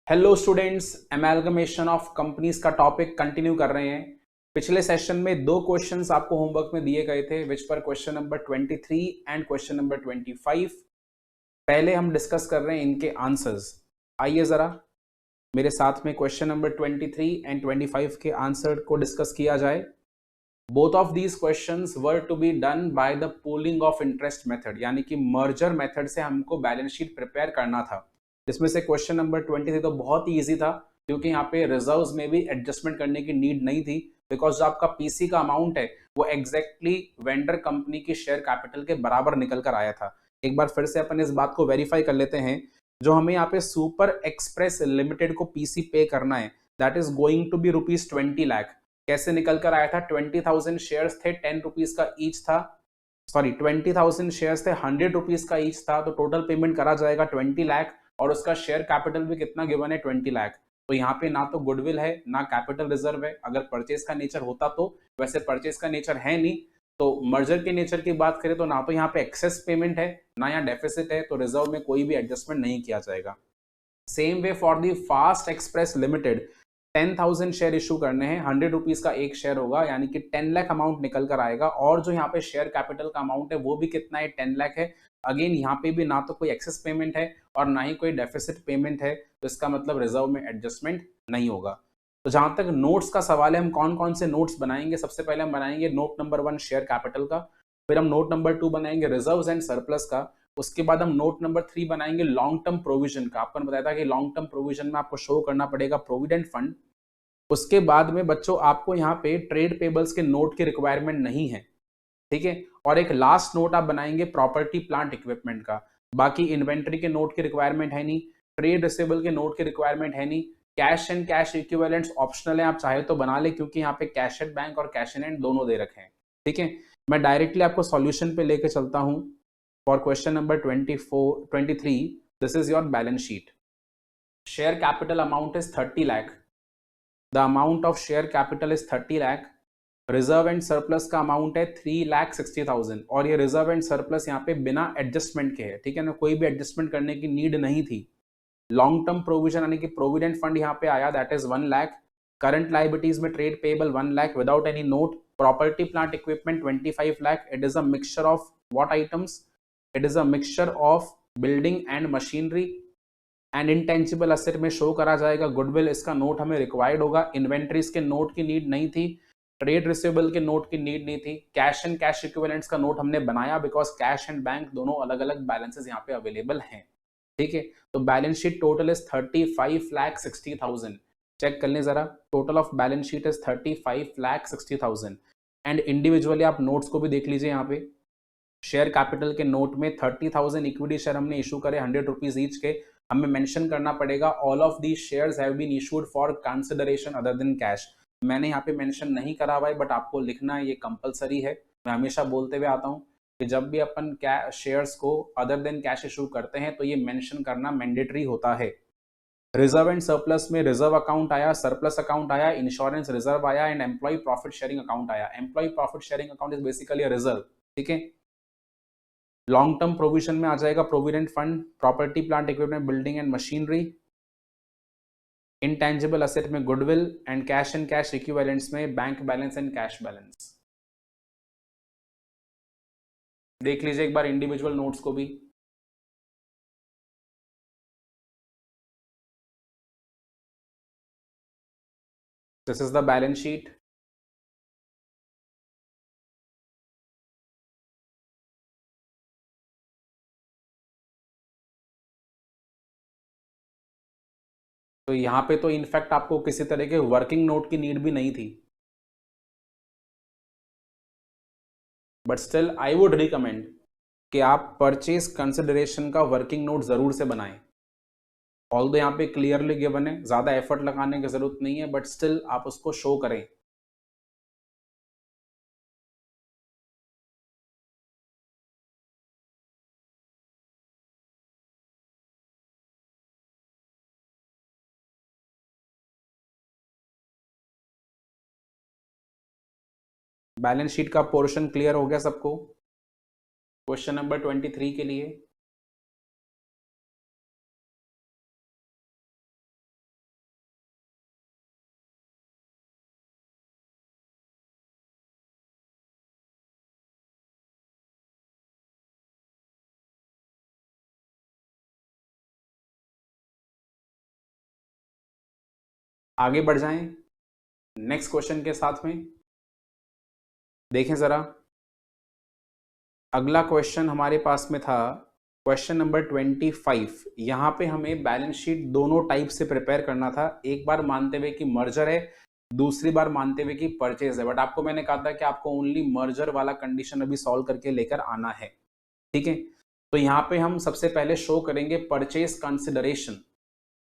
Hello students, एमैल्गमेशन of companies का topic continue कर रहे हैं। पिछले सेशन में दो क्वेश्चंस आपको होमवर्क में दिए गए थे, विच पर question number 23 and question number 25। पहले हम डिस्कस कर रहे हैं इनके आंसर्स। आइए जरा मेरे साथ में क्वेश्चन नंबर 23 एंड 25 के आंसर को डिस्कस किया जाए। Both of these questions were to be done by the pooling of interest method, यानी कि मर्जर मेथड से हमको बैलेंस शीट प्रिपेयर करना था। जिसमें से क्वेश्चन नंबर 23 तो बहुत ही ईजी था, क्योंकि यहाँ पे रिजर्व्स में भी एडजस्टमेंट करने की नीड नहीं थी, बिकॉज जो आपका पीसी का अमाउंट है वो एग्जैक्टली वेंडर कंपनी की शेयर कैपिटल के बराबर निकल कर आया था। एक बार फिर से अपन इस बात को वेरीफाई कर लेते हैं। जो हमें यहाँ पे सुपर एक्सप्रेस लिमिटेड को पीसी पे करना है, that is going to be ₹20 lakh. कैसे निकल कर आया था? 20,000 शेयर्स थे, 10 रुपीज का ईच था। सॉरी, 20,000 शेयर्स थे, 100 रुपीज का ईच था, तो टोटल पेमेंट करा जाएगा 20 लाख, और उसका शेयर कैपिटल भी कितना गिवन है? 20 लाख। तो यहाँ पे ना तो गुडविल है ना कैपिटल रिजर्व है। अगर परचेज का नेचर होता तो, वैसे परचेज का नेचर है नहीं, तो मर्जर के नेचर की बात करें तो ना तो यहाँ पे एक्सेस पेमेंट है ना यहाँ डेफिसिट है, तो रिजर्व में कोई भी एडजस्टमेंट नहीं किया जाएगा। Same way for the fast express limited, 10,000 share issue करने हैं, 100 रुपीज का एक शेयर होगा, यानी कि 10 लाख अमाउंट निकल कर आएगा। और जो यहाँ पे शेयर कैपिटल का अमाउंट है वो भी कितना है? 10 लाख है। अगेन यहाँ पे भी ना तो कोई एक्सेस पेमेंट है और ना ही कोई डेफिसिट पेमेंट है, तो इसका मतलब रिजर्व में एडजस्टमेंट नहीं होगा। तो जहां तक नोट्स का सवाल है, हम कौन कौन से नोट्स बनाएंगे? सबसे पहले हम बनाएंगे नोट नंबर 1 शेयर कैपिटल का, फिर हम नोट नंबर 2 बनाएंगे रिजर्व्स एंड सरप्लस का, उसके बाद हम नोट नंबर 3 बनाएंगे लॉन्ग टर्म प्रोविजन का। आपको बताया था कि लॉन्ग टर्म प्रोविजन में आपको शो करना पड़ेगा प्रोविडेंट फंड। उसके बाद में बच्चों आपको यहाँ पे ट्रेड पेबल्स के नोट की रिक्वायरमेंट नहीं है, ठीक है। और एक लास्ट नोट आप बनाएंगे प्रॉपर्टी प्लांट इक्विपमेंट का। बाकी इन्वेंट्री के नोट की रिक्वायरमेंट है नहीं, ट्रेड रिसेबल के नोट की रिक्वायरमेंट है नहीं। Cash and cash equivalents optional है, आप चाहे तो बना ले, क्योंकि यहाँ पे कैश एट बैंक और कैश इन हैंड दोनों दे रखे हैं, ठीक है। मैं डायरेक्टली आपको सॉल्यूशन पे लेके चलता हूं for question number 23। This is your balance sheet. Share capital amount is 30 lakh. The amount of share capital is 30 lakh. Reserve and surplus का अमाउंट है 3,60,000, और ये रिजर्व एंड सरप्लस यहाँ पे बिना एडजस्टमेंट के है, ठीक है ना, कोई भी एडजस्टमेंट करने की नीड नहीं थी। लॉन्ग टर्म प्रोविजन यानी कि प्रोविडेंट फंड यहाँ पे आया, that is 1 lakh. Current liabilities में trade payable 1 lakh without any note. Property plant equipment 25 lakh. It is a mixture of what items? It is a mixture of building and machinery. And intangible asset में show करा जाएगा goodwill, इसका note हमें required होगा। Inventories के note की need नहीं थी, ट्रेड रिसेबल के नोट की नीड नहीं थी। कैश एंड कैश इक्विवेलेंट्स का नोट हमने बनाया बिकॉज कैश एंड बैंक दोनों अलग अलग बैलेंसेस यहाँ पे अवेलेबल हैं, ठीक है। तो balance sheet total is 35,60,000। Check कर लें जरा, total of balance sheet is 35,60,000। And individually आप नोट्स को भी देख लीजिए। यहाँ पे शेयर कैपिटल के नोट में 30,000 इक्विटी शेयर हमने इशू करे 100 रुपीज ईच के। हमें मेंशन करना पड़ेगा all of the shares have been issued for consideration other than cash. मैंने यहाँ पे मेंशन नहीं करा हुआ है, बट आपको लिखना है, ये कंपलसरी है। मैं हमेशा बोलते हुए आता हूँ कि जब भी अपन शेयर्स को अदर देन कैश इशू करते हैं तो ये मेंशन करना मैंडेटरी होता है। रिजर्व एंड सरप्लस में रिजर्व अकाउंट आया, सरप्लस अकाउंट आया, इंश्योरेंस रिजर्व आया, and employ profit sharing account आया। Employ profit sharing account is basically reserve, ठीक है। लॉन्ग टर्म प्रोविजन में आ जाएगा provident fund, property plant equipment, building and machinery. Intangible asset में goodwill, and cash and cash equivalents में bank balance and cash balance. देख लीजिए एक बार इंडिविजुअल नोट्स को भी। This is the balance sheet. तो यहाँ पे तो इनफैक्ट आपको किसी तरह के वर्किंग नोट की नीड भी नहीं थी, but still I would recommend कि आप परचेज कंसिडरेशन का वर्किंग नोट जरूर से बनाएं। ऑल्दो यहाँ पे क्लियरली गिवन है, ज्यादा एफर्ट लगाने की जरूरत नहीं है, बट स्टिल आप उसको शो करें। बैलेंस शीट का पोर्शन क्लियर हो गया सबको? क्वेश्चन नंबर 23 के लिए आगे बढ़ जाएं नेक्स्ट क्वेश्चन के साथ में। देखें जरा, अगला क्वेश्चन हमारे पास में था क्वेश्चन नंबर 25। यहां पे हमें बैलेंस शीट दोनों टाइप से प्रिपेयर करना था, एक बार मानते हुए कि मर्जर है, दूसरी बार मानते हुए कि परचेज है। बट आपको मैंने कहा था कि आपको ओनली मर्जर वाला कंडीशन अभी सॉल्व करके लेकर आना है, ठीक है। तो यहाँ पे हम सबसे पहले शो करेंगे परचेज कंसिडरेशन।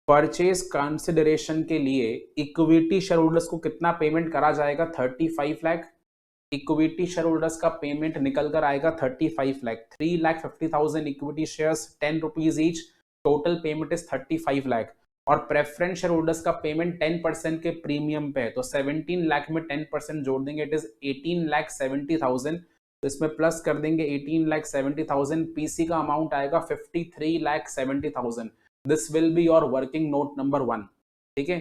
परचेज कंसिडरेशन के लिए इक्विटी शेयर होल्डर्स को कितना पेमेंट करा जाएगा? 35 लाख। इक्विटी शेयर होल्डर्स का पेमेंट निकल कर आएगा 35 lakh. 3,50,000 equity shares, 10 rupees each, total payment is 35 lakh. और प्रेफरेंस शेयर होल्डर्स का पेमेंट 10% के प्रीमियम पे है, तो 17 लाख में 10% जोड़ देंगे, इट इज 18,70,000। तो इसमें प्लस कर देंगे 18,70,000, पीसी का अमाउंट आएगा 53,70,000। This will be your working note number 1, ठीक है।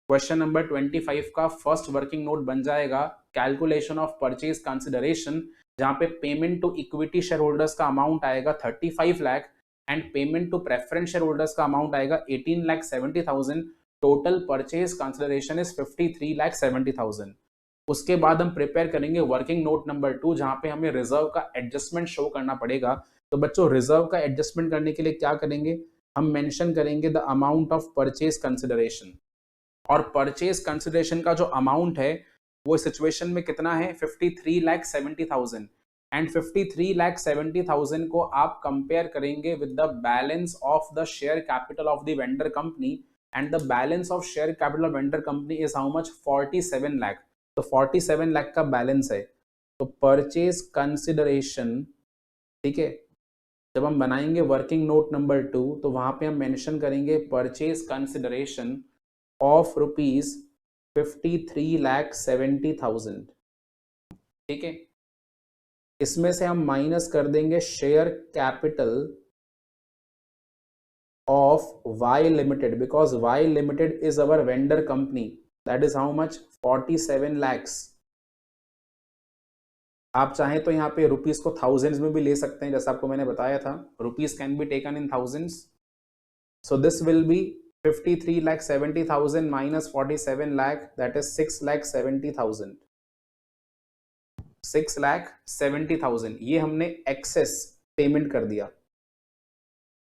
क्वेश्चन नंबर 25 का फर्स्ट वर्किंग नोट बन जाएगा कैलकुलेशन ऑफ परचेज कंसिडरेशन, जहां पे payment to equity share holders का अमाउंट आएगा 35 lakh and payment to preference share holders का अमाउंट आएगा 18,70,000। Total purchase consideration is 53,70,000। उसके बाद हम प्रिपेयर करेंगे वर्किंग नोट नंबर 2, जहां पे हमें रिजर्व का एडजस्टमेंट शो करना पड़ेगा। तो बच्चों, रिजर्व का एडजस्टमेंट करने के लिए क्या करेंगे? हम मेंशन करेंगे the amount of purchase consideration. और परचेज कंसिडरेशन का जो अमाउंट है वो सिचुएशन में कितना है? 53,70,000। एंड 53,70,000 को आप कंपेयर करेंगे with the balance of the share capital of the vendor company, and the balance of share capital of vendor company is how much? 47 lakh. तो 47 लाख का बैलेंस है। तो परचेज कंसिडरेशन, ठीक है, जब हम बनाएंगे वर्किंग नोट नंबर 2 तो वहां पे हम मेंशन करेंगे परचेज कंसिडरेशन ऑफ रुपीज 53,70,000, ठीक है। इसमें से हम माइनस कर देंगे share capital of Y limited, because Y limited is our vendor company, that is how much? 47 lakhs। आप चाहें तो यहाँ पे रुपीस को थाउजेंड्स में भी ले सकते हैं, जैसा आपको मैंने बताया था, rupees can be taken in thousands. So this will be 53,70,000 minus 47 lakh, that is 6,70,000। 6,70,000 ये हमने एक्सेस पेमेंट कर दिया,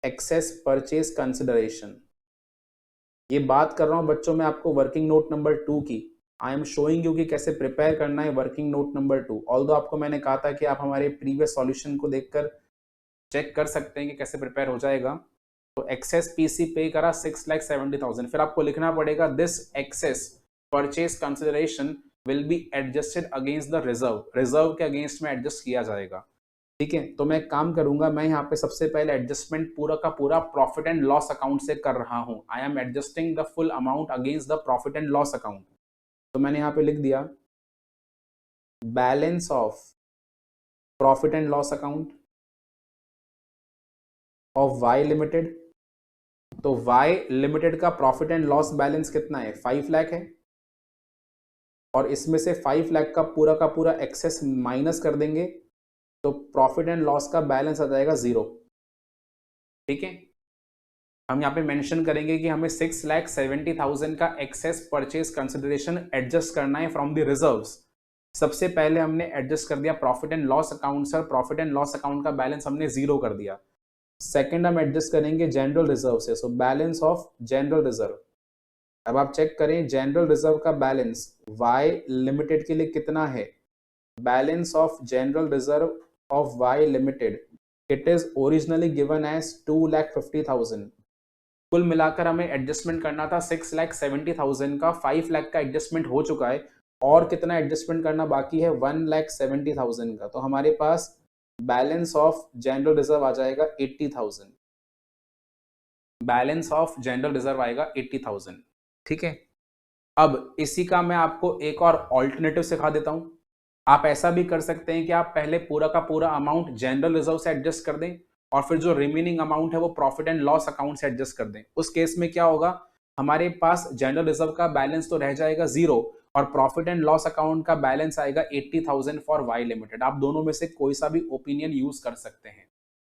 एक्सेस परचेज कंसिडरेशन। ये बात कर रहा हूं बच्चों मैं आपको वर्किंग नोट नंबर 2 की। आई एम शोइंग यू कि कैसे प्रिपेयर करना है वर्किंग नोट नंबर 2। ऑल्दो आपको मैंने कहा था कि आप हमारे प्रीवियस सॉल्यूशन को देखकर चेक कर सकते हैं कि कैसे प्रिपेयर हो जाएगा। तो एक्सेस पीसी पे करा 6,70,000, फिर आपको लिखना पड़ेगा this excess purchase consideration will be adjusted against the reserve. Reserve के अगेंस्ट में एडजस्ट किया जाएगा, ठीक है। तो मैं काम करूंगा, मैं यहाँ पे सबसे पहले एडजस्टमेंट पूरा का पूरा प्रॉफिट एंड लॉस अकाउंट से कर रहा हूं। I am adjusting the full amount against the profit and loss account. तो मैंने यहाँ पे लिख दिया balance of profit and loss account of Y limited. तो वाई लिमिटेड का प्रॉफिट एंड लॉस बैलेंस कितना है? 5 लाख है, और इसमें से 5 लाख का पूरा एक्सेस माइनस कर देंगे, तो प्रॉफिट एंड लॉस का बैलेंस आ जाएगा 0, ठीक है। हम यहाँ पे मेंशन करेंगे कि हमें 6,70,000 का एक्सेस परचेज कंसिडरेशन एडजस्ट करना है फ्रॉम द रिजर्व्स। सबसे पहले हमने एडजस्ट कर दिया प्रॉफिट एंड लॉस अकाउंट से, प्रॉफिट एंड लॉस अकाउंट का बैलेंस हमने 0 कर दिया। सेकंड हम एडजस्ट करेंगे जनरल रिजर्व से, so balance of general reserve. अब आप चेक करें जनरल रिजर्व का बैलेंस वाई लिमिटेड के लिए कितना है? Balance of general reserve of Y Limited, it is originally given as 2,50,000। कुल मिलाकर हमें एडजस्टमेंट करना था 6,70,000 का, 5 लाख का एडजस्टमेंट हो चुका है, और कितना एडजस्टमेंट करना बाकी है? 1,70,000 का। तो हमारे पास बैलेंस ऑफ जनरल रिजर्व आ जाएगा 80,000। बैलेंस ऑफ जनरल रिजर्व आएगा 80,000, ठीक है। अब इसी का मैं आपको एक और ऑल्टरनेटिव सिखा देता हूं। आप ऐसा भी कर सकते हैं कि आप पहले पूरा का पूरा अमाउंट जनरल रिजर्व से एडजस्ट कर दें, और फिर जो रिमेनिंग अमाउंट है वो प्रॉफिट एंड लॉस अकाउंट से एडजस्ट कर दें। उस केस में क्या होगा? हमारे पास जनरल रिजर्व का बैलेंस तो रह जाएगा 0, और प्रॉफिट एंड लॉस अकाउंट का बैलेंस आएगा 80,000 फॉर वाई लिमिटेड। आप दोनों में से कोई सा भी ओपिनियन यूज कर सकते हैं,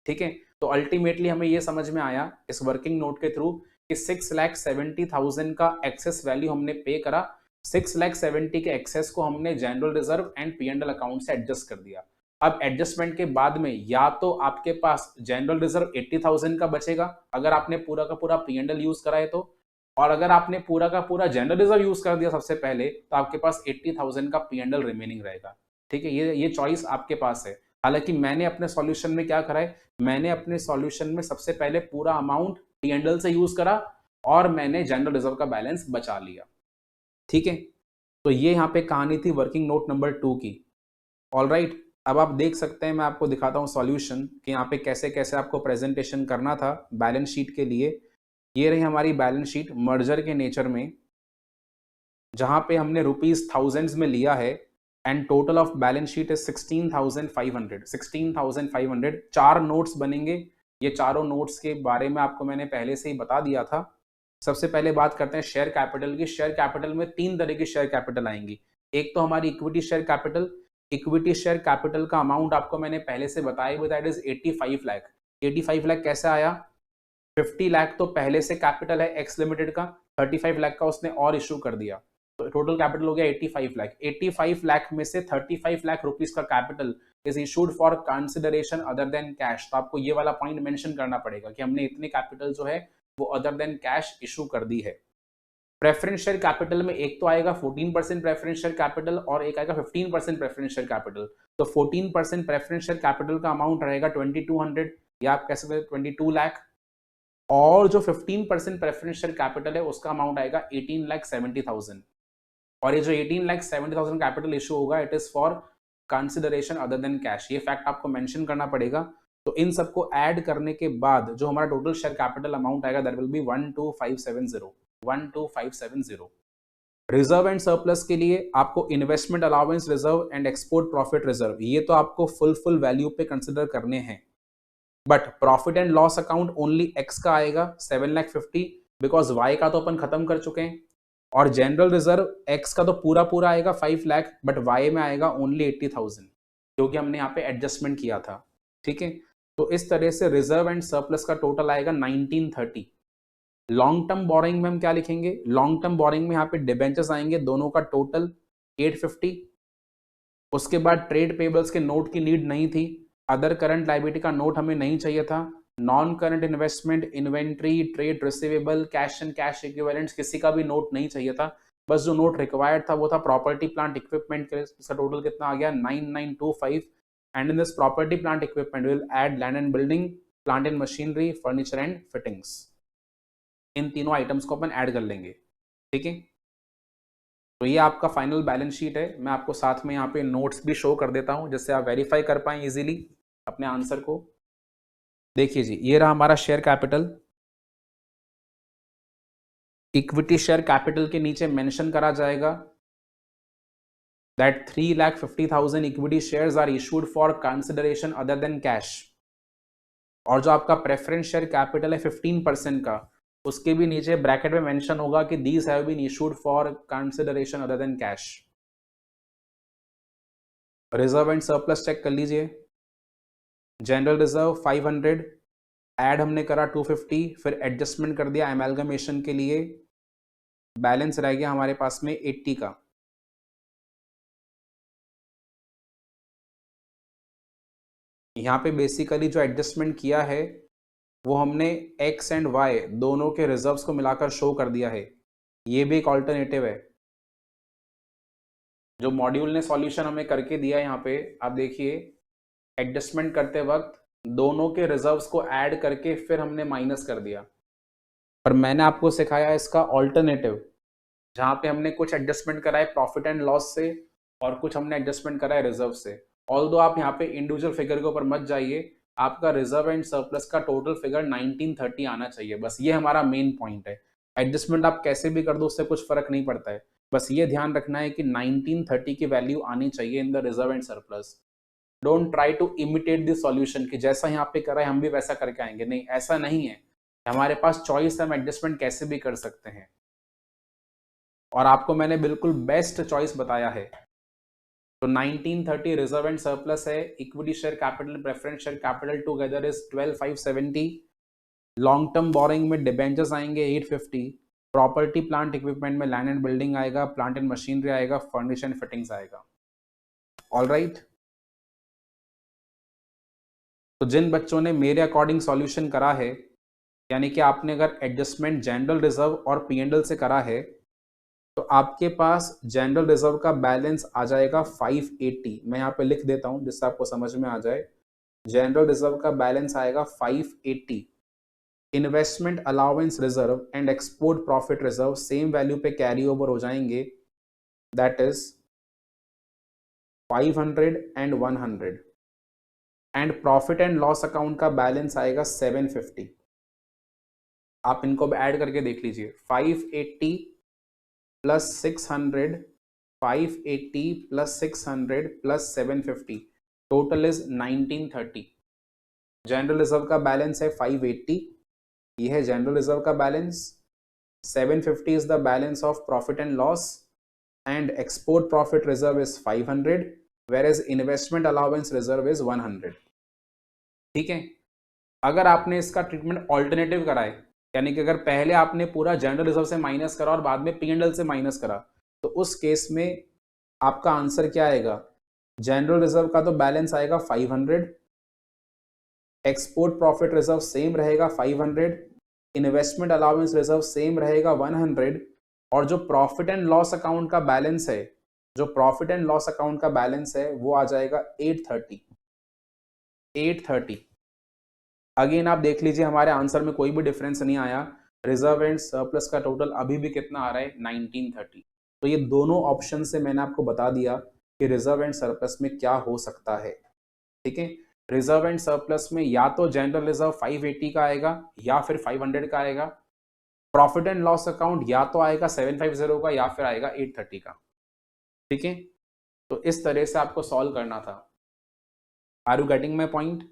ठीक है। तो अल्टीमेटली हमें यह समझ में आया इस वर्किंग नोट के थ्रू कि 6,70,000 का एक्सेस वैल्यू हमने पे करा, 6,70,000 के एक्सेस को हमने general reserve and P&L account से एडजस्ट कर दिया। अब एडजस्टमेंट के बाद में या तो आपके पास जनरल रिजर्व 80,000 का बचेगा अगर आपने पूरा का पूरा P&L यूज करा है तो, और अगर आपने पूरा का पूरा जनरल रिजर्व यूज कर दिया सबसे पहले तो आपके पास 80,000 का P&L रिमेनिंग रहेगा। ठीक है, ये चॉइस आपके पास है। हालांकि मैंने अपने सॉल्यूशन में क्या करा है, मैंने अपने सॉल्यूशन में सबसे पहले पूरा अमाउंट P&L से यूज करा और मैंने जनरल रिजर्व का बैलेंस बचा लिया। ठीक है, तो ये यहाँ पे कहानी थी वर्किंग नोट नंबर 2 की। ऑलराइट, अब आप देख सकते हैं, मैं आपको दिखाता हूँ सॉल्यूशन कि यहाँ पे कैसे कैसे आपको प्रेजेंटेशन करना था बैलेंस शीट के लिए। ये रही हमारी बैलेंस शीट मर्जर के नेचर में, जहां पे हमने रुपीज थाउजेंड्स में लिया है and total of balance sheet is 16,500। 4 notes बनेंगे। ये चारों नोट्स के बारे में आपको मैंने पहले से ही बता दिया था। सबसे पहले बात करते हैं शेयर कैपिटल की। शेयर कैपिटल में 3 तरह की शेयर कैपिटल आएंगी। एक तो हमारी equity share capital. Equity share capital का अमाउंट आपको मैंने पहले से बताया हुआ, दैट इज 85 लाख। 85 लाख कैसे आया? 50 लाख तो पहले से कैपिटल है एक्स लिमिटेड का, 35 लाख का उसने और इशू कर दिया, तो टोटल कैपिटल हो गया 85 लाख। 85 लाख में से 35 लाख रुपीस का capital is issued for consideration other than cash. तो आपको ये वाला पॉइंट मेंशन करना पड़ेगा कि हमने इतने कैपिटल जो है वो अदर देन कैश इशू कर दी है। प्रेफरेंस शेयर कैपिटल में एक तो आएगा 14% प्रेफरेंस शेयर कैपिटल और एक आएगा 15% प्रेफरेंस शेयर कैपिटल। तो 14% प्रेफरेंस शेयर कैपिटल का अमाउंट रहेगा 2200 या आप कह सकते हैं 22 लाख, और जो 15% प्रेफरेंस शेयर कैपिटल है उसका अमाउंट आएगा 18,70,000। और ये जो 18,70,000 कैपिटल इशू होगा it is for consideration other than cash. ये फैक्ट आपको मेंशन करना पड़ेगा। तो इन सबको ऐड करने के बाद जो हमारा टोटल शेयर कैपिटल अमाउंट आएगा that will be 12,570। Reserve and surplus के लिए आपको investment allowance reserve and export profit reserve, ये तो आपको फुल वैल्यू पे कंसिडर करने हैं। But profit and loss account only x का आएगा 7,50,000 बिकॉज वाई का तो अपन खत्म कर चुके हैं, और जनरल रिजर्व एक्स का तो पूरा आएगा 5 लाख, बट वाई में आएगा ओनली 80,000 क्योंकि हमने यहाँ पे एडजस्टमेंट किया था। ठीक है, तो इस तरह से रिजर्व एंड सरप्लस का टोटल आएगा 1930। लॉन्ग टर्म बोरिंग में हम क्या लिखेंगे? लॉन्ग टर्म बोरिंग में यहाँ पे डिबेंचर्स आएंगे, दोनों का टोटल 850। उसके बाद ट्रेड पेबल्स के नोट की नीड नहीं थी, अदर करंट लायबिलिटी का नोट हमें नहीं चाहिए था, non current investment, inventory, trade receivable, cash and cash equivalents किसी का भी नोट नहीं चाहिए था। बस जो नोट रिक्वायर्ड था वो था प्रॉपर्टी प्लांट इक्विपमेंट के, इसका टोटल कितना आ गया 9925। And in this property plant equipment will add land and building, plant and machinery, furniture and fittings. इन तीनों आइटम्स को अपन ऐड कर लेंगे। ठीक है, तो ये आपका फाइनल बैलेंस शीट है। मैं आपको साथ में यहाँ पे नोट्स भी शो कर देता हूँ जिससे आप वेरीफाई कर पाएं इजीली अपने आंसर को। देखिए जी, ये रहा हमारा share capital. Equity share capital के नीचे मेंशन करा जाएगा that 3,50,000 equity shares are issued for consideration other than cash. और जो आपका प्रेफरेंस शेयर कैपिटल है 15% का, उसके भी नीचे ब्रैकेट में मेंशन होगा कि these have been issued for consideration other than cash. Reserve and surplus check कर लीजिए। जनरल रिजर्व 500, ऐड हमने करा 250, फिर एडजस्टमेंट कर दिया एमैल्गमेशन के लिए, बैलेंस रह गया हमारे पास में 80 का। यहाँ पे बेसिकली जो एडजस्टमेंट किया है वो हमने एक्स एंड वाई दोनों के रिजर्व्स को मिलाकर शो कर दिया है। ये भी एक ऑल्टरनेटिव है। जो मॉड्यूल ने सॉल्यूशन हमें करके दिया है यहाँ पे आप देखिए, एडजस्टमेंट करते वक्त दोनों के रिजर्व्स को ऐड करके फिर हमने माइनस कर दिया। पर मैंने आपको सिखाया इसका ऑल्टरनेटिव, जहाँ पे हमने कुछ एडजस्टमेंट करा है प्रॉफिट एंड लॉस से और कुछ हमने एडजस्टमेंट करा है रिजर्व से। ऑल्दो आप यहाँ पे इंडिविजुअल फिगर के ऊपर मत जाइए, आपका रिजर्व एंड सरप्लस का टोटल फिगर 1930 आना चाहिए। बस ये हमारा मेन पॉइंट है। एडजस्टमेंट आप कैसे भी कर दो उससे कुछ फर्क नहीं पड़ता है, बस ये ध्यान रखना है कि 1930 की वैल्यू आनी चाहिए in the reserve and surplus. Don't try to imitate this solution कि जैसा यहाँ पे करा है हम भी वैसा करके आएंगे, नहीं ऐसा नहीं है। हमारे पास चॉइस है, हम एडजस्टमेंट कैसे भी कर सकते हैं और आपको मैंने बिल्कुल बेस्ट चॉइस बताया है। तो 1930 रिजर्व एंड सरप्लस है, equity share capital preference share capital together is 12,570। Long term borrowing में डिबेंचर्स आएंगे 850, प्रॉपर्टी प्लांट इक्विपमेंट में लैंड एंड बिल्डिंग आएगा, प्लांट एंड मशीनरी आएगा, फर्निचर एंड फिटिंग्स आएगा। ऑल राइट, तो जिन बच्चों ने मेरे अकॉर्डिंग सॉल्यूशन करा है, यानी कि आपने अगर एडजस्टमेंट जनरल रिजर्व और पीएनडल से करा है, तो आपके पास जनरल रिजर्व का बैलेंस आ जाएगा 580। मैं यहाँ पे लिख देता हूँ जिससे आपको समझ में आ जाए। जनरल रिजर्व का बैलेंस आएगा 580। Investment allowance reserve and export profit reserve same value पे कैरी ओवर हो जाएंगे, that is 500 and 100। And profit and loss account का बैलेंस आएगा 750। आप इनको भी ऐड करके देख लीजिए, 580 plus 600, 580 plus 600 plus 750, total is 1930। General reserve का बैलेंस है 580, ये है जनरल रिजर्व का balance. 750 is the balance of profit and loss, and export profit reserve is 500, whereas investment allowance reserve is 100। ठीक है, अगर आपने इसका ट्रीटमेंट ऑल्टरनेटिव करा है, यानी कि अगर पहले आपने पूरा जनरल रिजर्व से माइनस करा और बाद में पीएनडल से माइनस करा, तो उस केस में आपका आंसर क्या आएगा? जनरल रिजर्व का तो बैलेंस आएगा 500, एक्सपोर्ट प्रॉफिट रिजर्व सेम रहेगा 500, इन्वेस्टमेंट अलाउंस रिजर्व सेम रहेगा 100, और जो प्रॉफिट एंड लॉस अकाउंट का बैलेंस है, जो प्रॉफिट एंड लॉस अकाउंट का बैलेंस है वो आ जाएगा 830। अगेन आप देख लीजिए हमारे आंसर में कोई भी डिफरेंस नहीं आया। रिजर्व एंड सरप्लस का टोटल अभी भी कितना आ रहा है? 1930। तो ये दोनों ऑप्शन से मैंने आपको बता दिया कि रिजर्व एंड सरप्लस में क्या हो सकता है। ठीक है, रिजर्व एंड सरप्लस में या तो जनरल रिजर्व 580 का आएगा या फिर 500 का आएगा। प्रॉफिट एंड लॉस अकाउंट या तो आएगा 750 का या फिर आएगा 830 का। ठीक है, तो इस तरह से आपको सॉल्व करना था। Are you getting my point?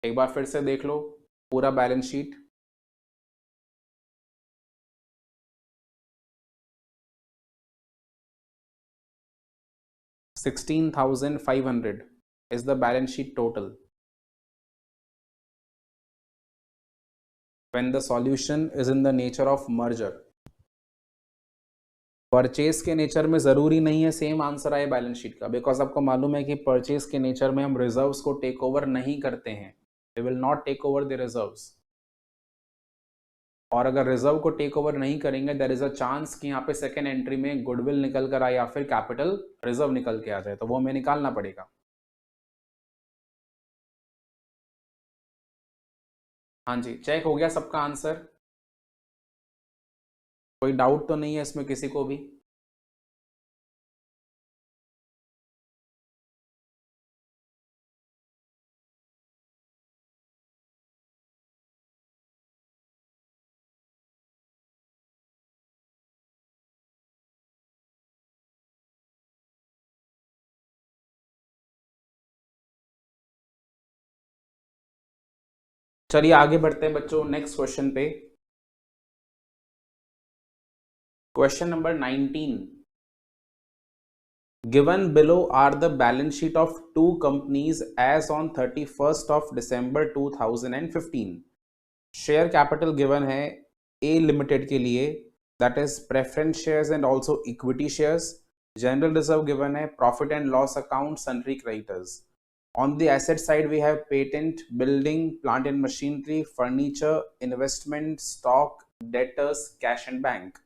एक बार फिर से देख लो पूरा balance sheet. $16,500 is the balance sheet total when the solution is in the nature of merger। Purchase के नेचर में जरूरी नहीं है सेम आंसर आए बैलेंस शीट का, बिकॉज आपको मालूम है कि परचेज के नेचर में हम रिजर्व्स को टेक ओवर नहीं करते हैं। We will not take over the reserves, और अगर रिजर्व को टेक ओवर नहीं करेंगे देयर इज अ चांस कि यहाँ पे सेकेंड एंट्री में गुडविल निकल कर आए या फिर कैपिटल रिजर्व निकल के आ जाए, तो वो हमें निकालना पड़ेगा। हाँ जी, चेक हो गया सबका आंसर? कोई डाउट तो नहीं है इसमें किसी को भी? चलिए आगे बढ़ते हैं बच्चों नेक्स्ट क्वेश्चन पे। Question number 19। Given below are the balance sheet of two companies as on 31st of December 2015। Share capital given है ए लिमिटेड के लिए, that is preference shares and also equity shares. General reserve given है, profit and loss account, sundry creditors. On the asset side, we have patent, building, plant and machinery, furniture, investment, stock, debtors, cash and bank।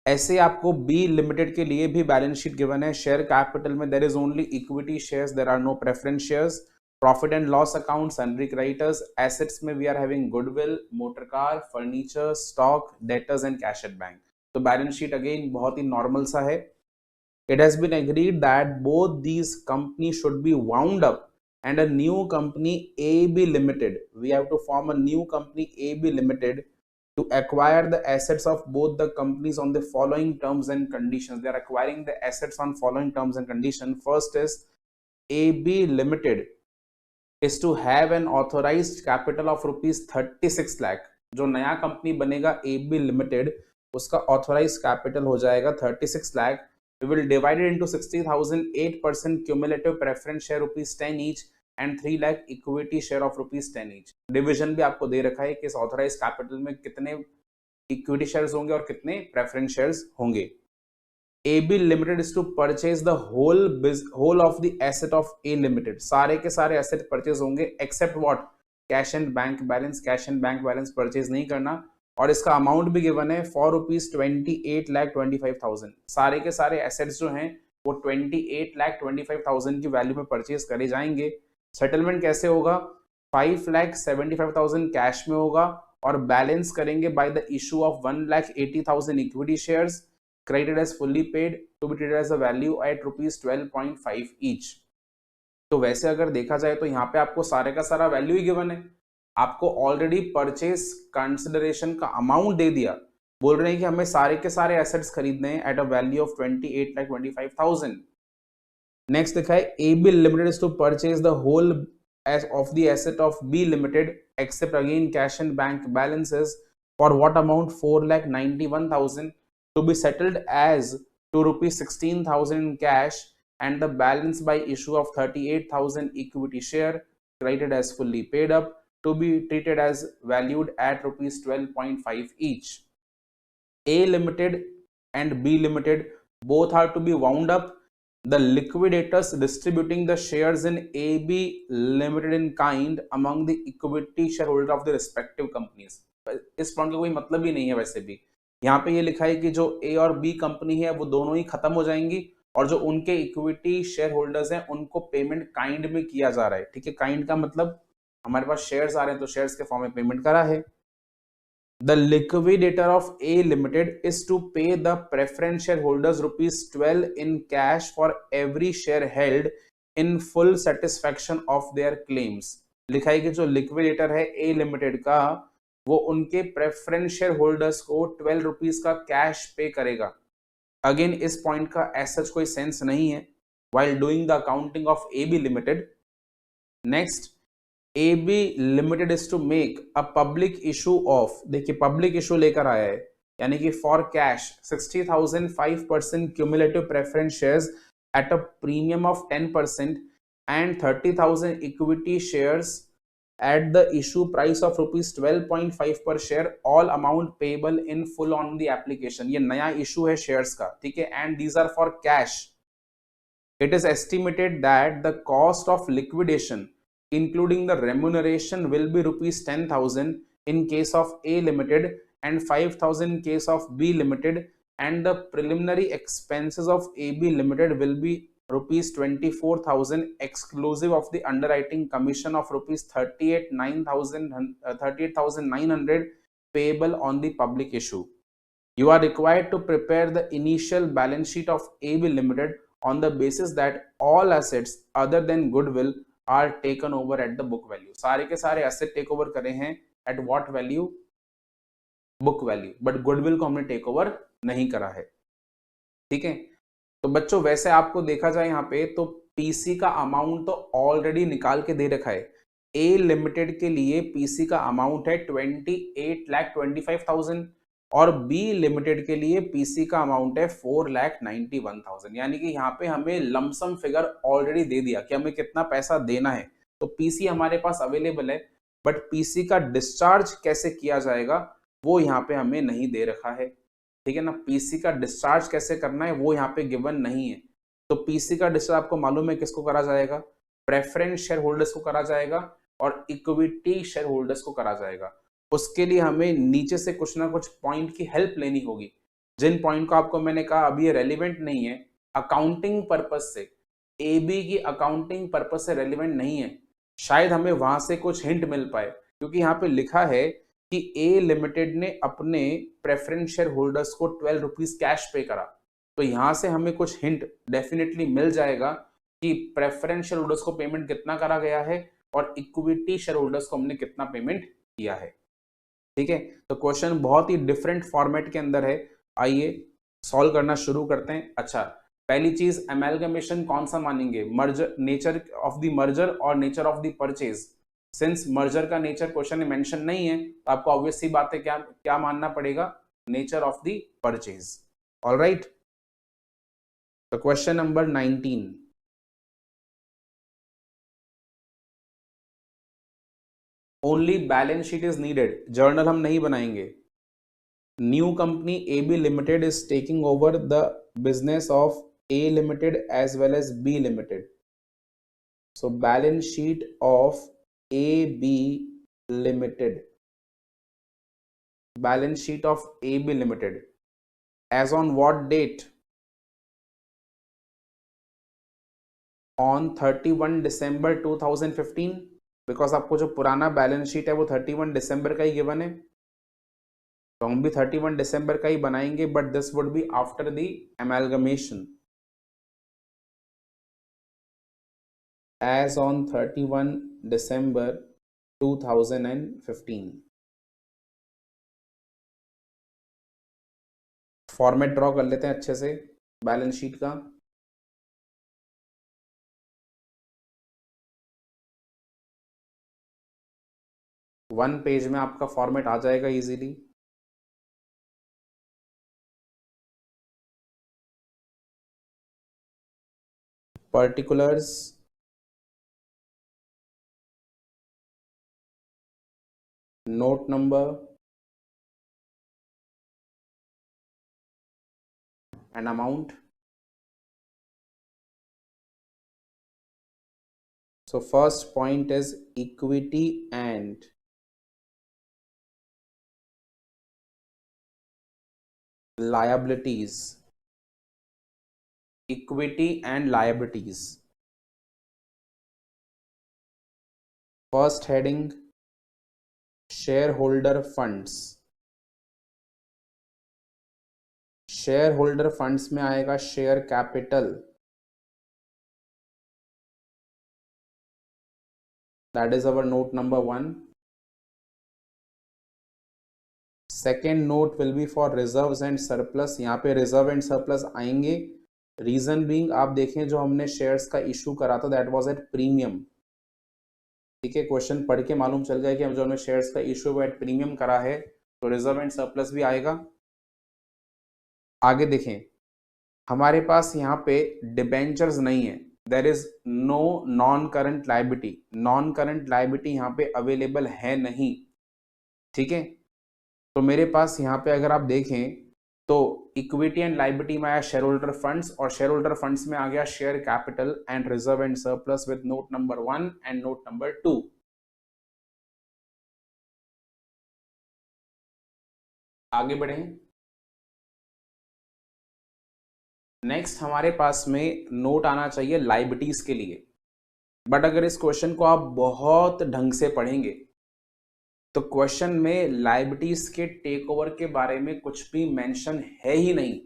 ऐसे आपको B limited के लिए भी balance sheet given है। Share capital में there is only equity shares, there are no preference shares. Profit and loss account, sundry creditors. Assets में we are having goodwill, motor car, furniture, stock, debtors and cash at bank. तो balance sheet again बहुत ही normal सा है। It has been agreed that both these companies should be wound up and a new company AB Limited. We have to form a new company AB Limited to acquire the assets of both the companies on the following terms and conditions. They are acquiring the assets on following terms and conditions. First is AB Limited is to have an authorized capital of rupees 36 lakh। जो नया company बनेगा AB Limited, उसका authorise capital हो जाएगा 36 lakh. We will divide it into 60,000, 8% cumulative preference share ₹10 each and 3 lakh equity share of ₹10 each। Division भी आपको दे रखा है कि इस ऑथराइज कैपिटल में कितने इक्विटी शेयर्स होंगे और कितने प्रेफरेंस शेयर्स होंगे। AB Limited is to purchase the whole of the asset of A Limited। सारे के सारे एसेट परचेज होंगे except what, cash and bank balance. Cash and bank balance purchase नहीं करना, और इसका अमाउंट भी गिवन है फॉर ₹28,25,000। सारे के सारे एसेट्स जो हैं वो 28,25,000 की वैल्यू में परचेज करे जाएंगे। सेटलमेंट कैसे होगा? 5,75,000 कैश में होगा और बैलेंस करेंगे by the issue of 1,80,000 equity shares credited as fully paid to be treated as a value at ₹12.5 each। तो वैसे अगर देखा जाए तो यहाँ पे आपको सारे का सारा वैल्यू ही गिवन है, आपको ऑलरेडी परचेज कंसिडरेशन का अमाउंट दे दिया। बोल रहे हैं कि हमें सारे के सारे एसेट्स खरीदने हैं eight a value of 28,25,000। Next दिखा है AB Limited is to purchase the whole of the asset of B Limited except again cash and bank balances for what amount? 4,91,000 to be settled as to ₹16,000 in cash and the balance by issue of 38,000 equity share credited as fully paid up to be treated as valued at ₹12.5 each। A Limited and B Limited both are to be wound up, the liquidators distributing the shares in AB Limited in kind among the equity shareholder of the respective companies। इस point का कोई मतलब ही नहीं है। वैसे भी यहाँ पे ये लिखा है कि जो ए और बी कंपनी है वो दोनों ही खत्म हो जाएंगी और जो उनके इक्विटी शेयर होल्डर्स हैं उनको पेमेंट काइंड में किया जा रहा है। ठीक है, काइंड का मतलब हमारे पास शेयर्स आ रहे हैं तो शेयर्स के फॉर्म में पेमेंट करा है। The liquidator of A limited is to pay the preference share holders ₹12 in cash for every share held in full satisfaction of their claims. लिखा है कि जो लिक्विडेटर है ए लिमिटेड का वो उनके प्रेफरेंस शेयर होल्डर्स को ₹12 का कैश पे करेगा। अगेन इस पॉइंट का ऐसा कोई सेंस नहीं है while doing the accounting of AB Limited। Next, AB Limited is to make a public issue of, देखिए पब्लिक इशू लेकर आया है, यानी कि for cash 60,000 5% cumulative preference shares at a premium of 10% and 30,000 equity shares at the issue price of ₹12.5 per share, all amount payable in full on the application। ये नया issue है shares का, ठीक है, and these are for cash। It is estimated that the cost of liquidation including the remuneration will be ₹10,000 in case of A Limited and 5,000 in case of B Limited, and the preliminary expenses of AB Limited will be ₹24,000 exclusive of the underwriting commission of ₹38,900 payable on the public issue। You are required to prepare the initial balance sheet of AB Limited on the basis that all assets other than goodwill are taken over at the book value। सारे के सारे asset take over करे हैं at what value? Book value, but goodwill को हमने take over नहीं करा है। ठीक है, तो बच्चों वैसे आपको देखा जाए यहाँ पे तो पीसी का अमाउंट तो ऑलरेडी निकाल के दे रखा है। ए लिमिटेड के लिए पीसी का अमाउंट है 28,25,000 और बी लिमिटेड के लिए पीसी का अमाउंट है 4,91,000। यानी कि यहाँ पे हमें लमसम फिगर ऑलरेडी दे दिया कि हमें कितना पैसा देना है। तो पीसी हमारे पास अवेलेबल है, बट पीसी का डिस्चार्ज कैसे किया जाएगा वो यहाँ पे हमें नहीं दे रखा है। ठीक है ना, पीसी का डिस्चार्ज कैसे करना है वो यहाँ पे गिवन नहीं है। तो पीसी का डिस्चार्ज आपको मालूम है किसको करा जाएगा? प्रेफरेंस शेयर होल्डर्स को करा जाएगा और इक्विटी शेयर होल्डर्स को करा जाएगा। उसके लिए हमें नीचे से कुछ ना कुछ पॉइंट की हेल्प लेनी होगी, जिन पॉइंट को आपको मैंने कहा अभी ये रेलिवेंट नहीं है अकाउंटिंग पर्पज से, एबी की अकाउंटिंग पर्पज से रेलिवेंट नहीं है। शायद हमें वहां से कुछ हिंट मिल पाए, क्योंकि यहाँ पे लिखा है कि ए लिमिटेड ने अपने प्रेफरेंस शेयर होल्डर्स को 12 रुपीज कैश पे करा। तो यहाँ से हमें कुछ हिंट डेफिनेटली मिल जाएगा कि प्रेफरेंस शेयर होल्डर्स को पेमेंट कितना करा गया है और इक्विटी शेयर होल्डर्स को हमने कितना पेमेंट किया है। ठीक है, तो क्वेश्चन बहुत ही डिफरेंट फॉर्मेट के अंदर है। आइए सॉल्व करना शुरू करते हैं। अच्छा, पहली चीज एमैल्गमेशन कौन सा मानेंगे? Merger, nature of the merger और nature of the purchase. Since merger का नेचर क्वेश्चन में मेंशन नहीं है तो आपको ऑब्वियस सी बात है क्या मानना पड़ेगा? nature of the purchase. All right. So question number 19. Only balance sheet is needed. Journal हम नहीं बनाएंगे. New company AB Limited is taking over the business of A Limited as well as B Limited. So balance sheet of AB Limited. Balance sheet of AB Limited. As on what date? On 31 December 2015. Because आपको जो पुराना balance sheet है वो 31 दिसंबर का ही given है, तो हम भी 31 दिसंबर का ही बनाएंगे, but this would be after the amalgamation. As on 31 December 2015. Format draw कर लेते हैं अच्छे से बैलेंस शीट का. वन पेज में आपका फॉर्मेट आ जाएगा easily. Particulars, note number and amount. So first point is equity and liabilities. Equity and liabilities. First heading, shareholder funds. Shareholder funds में आएगा share capital. That is our note number 1. Second note will be for reserves and surplus. यहाँ पे reserve and surplus आएंगे. Reason being, आप देखें जो हमने shares का issue करा था that was at premium. ठीक है, क्वेश्चन पढ़ के मालूम चल गया कि हम जो हमने shares का issue वो at premium करा है, तो reserve and surplus भी आएगा. आगे देखें, हमारे पास यहाँ पे debentures नहीं है. There is no non-current liability. Non-current liability यहाँ पे अवेलेबल है नहीं. ठीक है, तो मेरे पास यहाँ पे अगर आप देखें तो इक्विटी एंड लाइबिलिटी में आया शेयर होल्डर फंड्स, और शेयर होल्डर फंड्स में आ गया share capital and reserve and surplus with note number 1 and note number 2. आगे बढ़े. नेक्स्ट हमारे पास में नोट आना चाहिए लाइबिलिटीज के लिए, बट अगर इस क्वेश्चन को आप बहुत ढंग से पढ़ेंगे तो क्वेश्चन में लाइबिलिटीज के टेक ओवर के बारे में कुछ भी मेंशन है ही नहीं.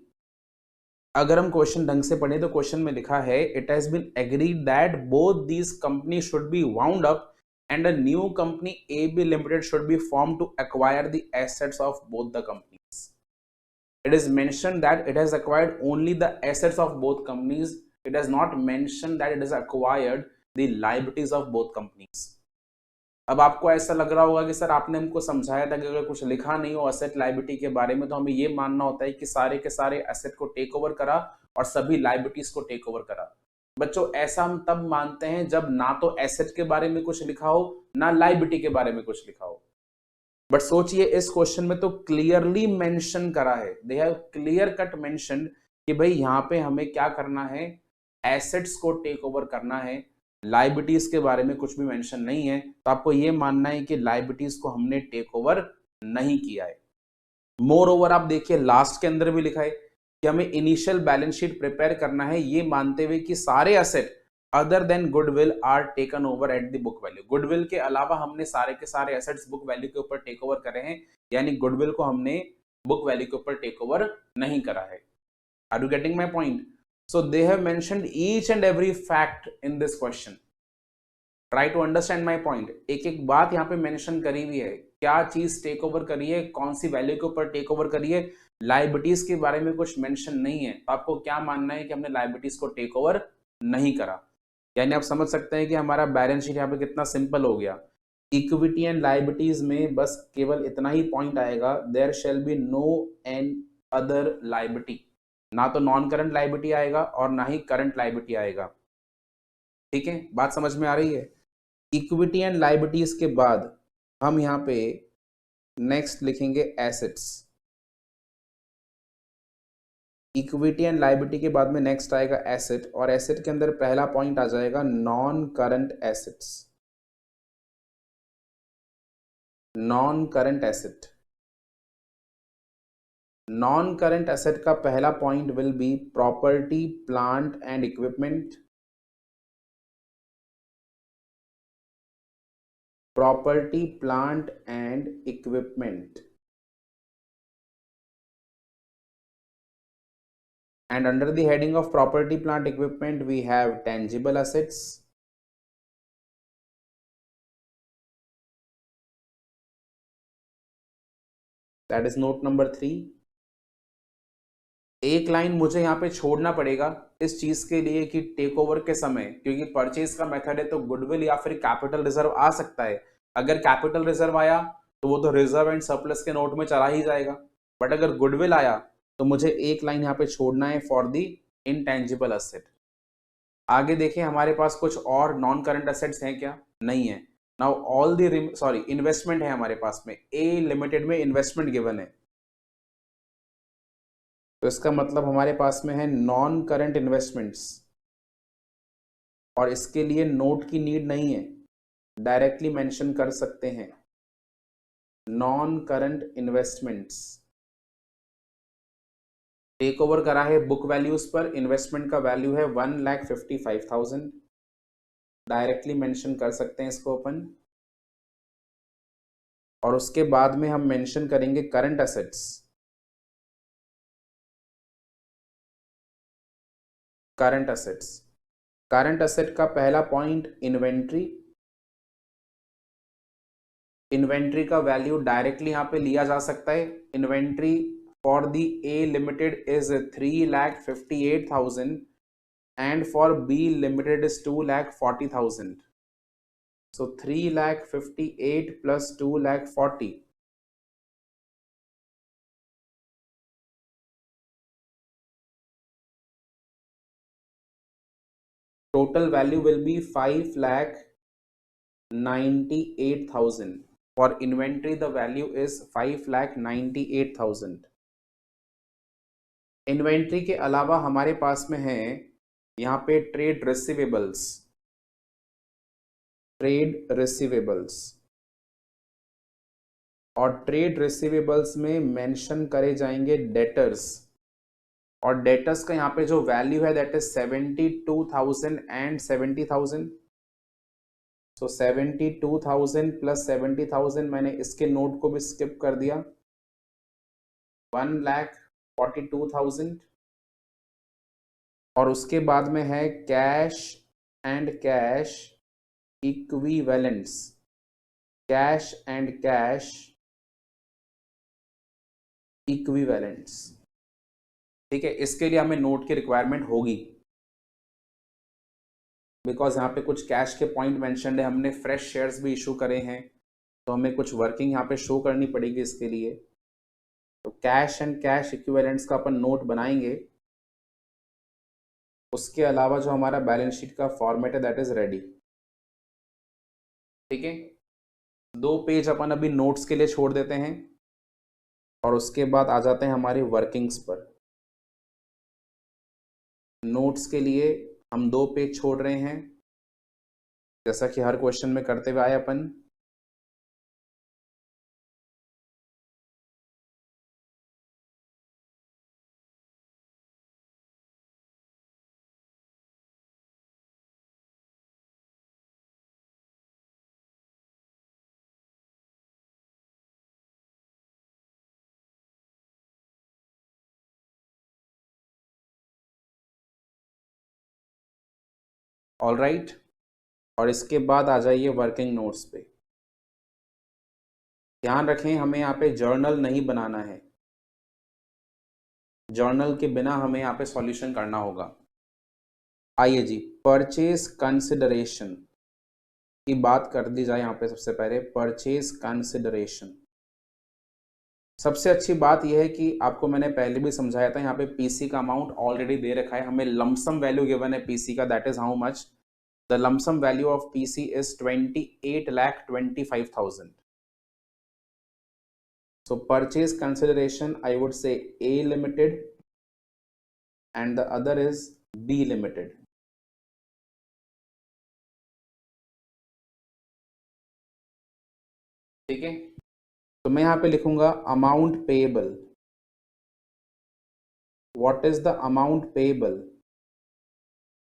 अगर हम क्वेश्चन ढंग से पढ़ें तो क्वेश्चन में लिखा है it has been agreed that both these company should be wound up and a new company AB limited should be form to acquire the assets of both the companies. It is mentioned that it has acquired only the assets of both companies. It has not mentioned that it has acquired the liabilities of both companies. अब आपको ऐसा लग रहा होगा कि sir आपने हमको समझाया था कि अगर कुछ लिखा नहीं हो एसेट लाइबिलिटी के बारे में तो हमें ये मानना होता है कि सारे के सारे एसेट को टेक ओवर करा और सभी लाइबिलिटीज को टेक ओवर करा. बच्चों, ऐसा हम तब मानते हैं जब ना तो एसेट के बारे में कुछ लिखा हो ना लाइबिलिटी के बारे में कुछ लिखा हो. बट सोचिए इस क्वेश्चन में तो क्लियरली मेंशन करा है. They have clear cut mention कि भाई यहाँ पे हमें क्या करना है, एसेट्स को टेक ओवर करना है. लाइबिलिटीज के बारे में कुछ भी मेंशन नहीं है, तो आपको ये मानना है कि लाइबिलिटीज को हमने टेक ओवर नहीं किया है. मोर ओवर आप देखिए लास्ट के अंदर भी लिखा है कि हमें इनिशियल बैलेंस शीट प्रिपेयर करना है ये मानते हुए कि सारे asset other than goodwill are taken over at the book value. Goodwill के अलावा हमने सारे के सारे एसेट्स बुक वैल्यू के ऊपर टेक ओवर करे हैं, यानी गुडविल को हमने बुक वैल्यू के ऊपर टेक ओवर नहीं करा है. Are you getting my point? So they have mentioned each and every fact in this question. Try to understand my point. एक एक बात यहाँ पे मेंशन करी हुई है, क्या चीज टेक ओवर करी है, कौन सी वैल्यू के ऊपर टेक ओवर करी है. लाइबिलिटीज के बारे में कुछ मेंशन नहीं है, तो आपको क्या मानना है कि हमने लाइबिलिटीज को टेक ओवर नहीं करा. यानी आप समझ सकते हैं कि हमारा बैलेंस शीट यहाँ पे कितना सिंपल हो गया. इक्विटी एंड लायबिलिटीज में बस केवल इतना ही पॉइंट आएगा, there shall be no an other liability, ना तो नॉन करंट लायबिलिटी आएगा और ना ही करंट लायबिलिटी आएगा। ठीक है, बात समझ में आ रही है। इक्विटी एंड लायबिलिटीज के बाद हम यहाँ पे नेक्स्ट लिखेंगे एसेट्स। इक्विटी एंड लायबिलिटी के बाद में नेक्स्ट आएगा एसेट, और एसेट के अंदर पहला पॉइंट आ जाएगा non current assets. Non current asset, non current asset का पहला point will be property plant and equipment. Property plant and equipment, and under the heading of property plant equipment we have tangible assets, that is note number 3। एक line मुझे यहाँ पे छोड़ना पड़ेगा इस चीज के लिए कि टेक ओवर के समय, क्योंकि परचेज का मेथड है तो गुडविल या फिर कैपिटल रिजर्व आ सकता है। अगर कैपिटल रिजर्व आया तो वो तो रिजर्व एंड सरप्लस के नोट में चला ही जाएगा, बट अगर गुडविल आया तो मुझे एक लाइन यहाँ पे छोड़ना है फॉर दी इनटेंजिबल असेट। आगे देखें हमारे पास कुछ और नॉन करंट असेट्स हैं क्या? नहीं है। नाउ ऑल दी इन्वेस्टमेंट है हमारे पास में, ए लिमिटेड में इन्वेस्टमेंट गिवन है, तो इसका मतलब हमारे पास में है नॉन करंट इन्वेस्टमेंट्स, और इसके लिए नोट की नीड नहीं है, डायरेक्टली मेंशन कर सकते हैं non current investments. Take over करा है बुक वैल्यूज पर, इन्वेस्टमेंट का वैल्यू है 1,55,000, डायरेक्टली मेंशन कर सकते हैं इसको अपन। और उसके बाद में हम मेंशन करेंगे current assets. Current assets, current asset का पहला पॉइंट इन्वेंट्री। इन्वेंट्री का वैल्यू डायरेक्टली यहाँ पे लिया जा सकता है। Inventory for the A limited is 3,58,000 and for B limited is 2,40,000. So 3,58,000 plus 2,40,000. Total value will be 5,98,000. For inventory the value is 5,98,000. Inventory के अलावा हमारे पास में है यहाँ पे ट्रेड रिसीवेबल्स। ट्रेड रिसीवेबल्स, और ट्रेड रिसीवेबल्स में मेंशन करे जाएंगे डेटर्स, और डेटर्स का यहाँ पे जो वैल्यू है that is 72,000 and 70,000। So 72,000 plus 70,000, मैंने इसके नोट को भी स्किप कर दिया, 1,42,000। और उसके बाद में है cash and cash equivalents. Cash and cash equivalents, ठीक है। इसके लिए हमें नोट की रिक्वायरमेंट होगी, बिकॉज यहाँ पे कुछ कैश के पॉइंट मेंशन्ड है, हमने फ्रेश शेयर्स भी इशू करे हैं, तो हमें कुछ वर्किंग यहाँ पे शो करनी पड़ेगी इसके लिए। तो कैश एंड कैश इक्विवेलेंट्स का अपन नोट बनाएंगे। उसके अलावा जो हमारा बैलेंस शीट का फॉर्मेट है दैट इज रेडी, ठीक है। 2 पेज अपन अभी नोट्स के लिए छोड़ देते हैं, और उसके बाद आ जाते हैं हमारी वर्किंग्स पर। नोट्स के लिए हम 2 पेज छोड़ रहे हैं, जैसा कि हर क्वेश्चन में करते हुए आए अपन। ऑल राइट, और इसके बाद आ जाइए वर्किंग नोट्स पे। ध्यान रखें हमें यहाँ पे जर्नल नहीं बनाना है, जर्नल के बिना हमें यहाँ पे सॉल्यूशन करना होगा। आइए जी, परचेज कंसिडरेशन। की बात कर दी जाए यहाँ पे सबसे पहले परचेज कंसिडरेशन, सबसे अच्छी बात यह है कि आपको मैंने पहले भी समझाया था, यहाँ पे पीसी का अमाउंट ऑलरेडी दे रखा है, हमें लमसम वैल्यू गिवन है पीसी का, that is how much the lump sum value of PC is 28,25,000. So purchase consideration, I would say A limited and the other is B limited. ठीक है, तो मैं यहां पे लिखूंगा amount payable. What is the amount payable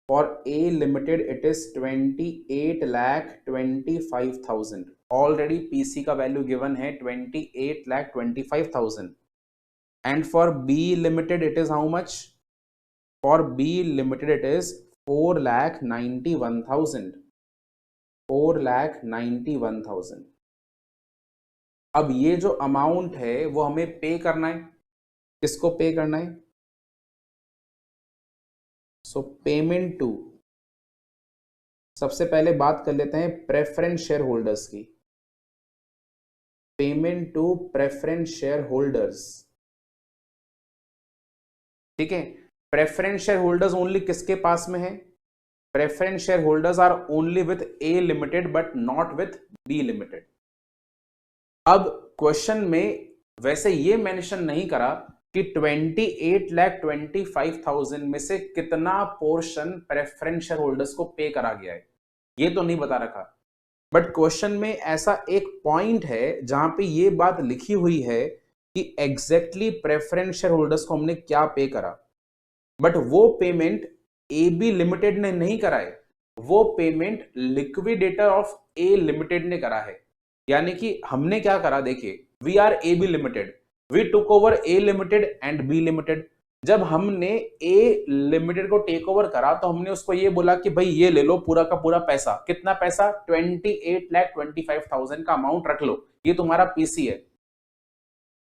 for A limited? It is 28,25,000. Already PC का value given है 28,25,000. and for B limited it is how much? For B limited it is 4,91,000. 4,91,000. अब ये जो अमाउंट है वो हमें पे करना है, किसको पे करना है? सो पेमेंट टू, सबसे पहले बात कर लेते हैं प्रेफरेंस शेयर होल्डर्स की. Payment to preference share holders. ठीक है, प्रेफरेंस शेयर होल्डर्स ओनली किसके पास में है? Preference share holders are only with A limited but not with B limited. अब क्वेश्चन में वैसे ये मेंशन नहीं करा कि 28,25,000 में से कितना पोर्शन प्रेफरेंस शेयर होल्डर्स को पे करा गया है, ये तो नहीं बता रखा. बट क्वेश्चन में ऐसा एक पॉइंट है जहां पे ये बात लिखी हुई है कि एग्जैक्टली प्रेफरेंस शेयर होल्डर्स को हमने क्या पे करा, बट वो पेमेंट AB लिमिटेड ने नहीं करा है, वो payment liquidator of A limited ने करा है. यानी कि हमने क्या करा, देखिए we are AB limited, we took over A limited and B limited. जब हमने A लिमिटेड को टेक ओवर करा तो हमने उसको ये बोला कि भाई ये ले लो पूरा का पूरा पैसा. कितना पैसा? 28,25,000 का अमाउंट रख लो, ये तुम्हारा पीसी है.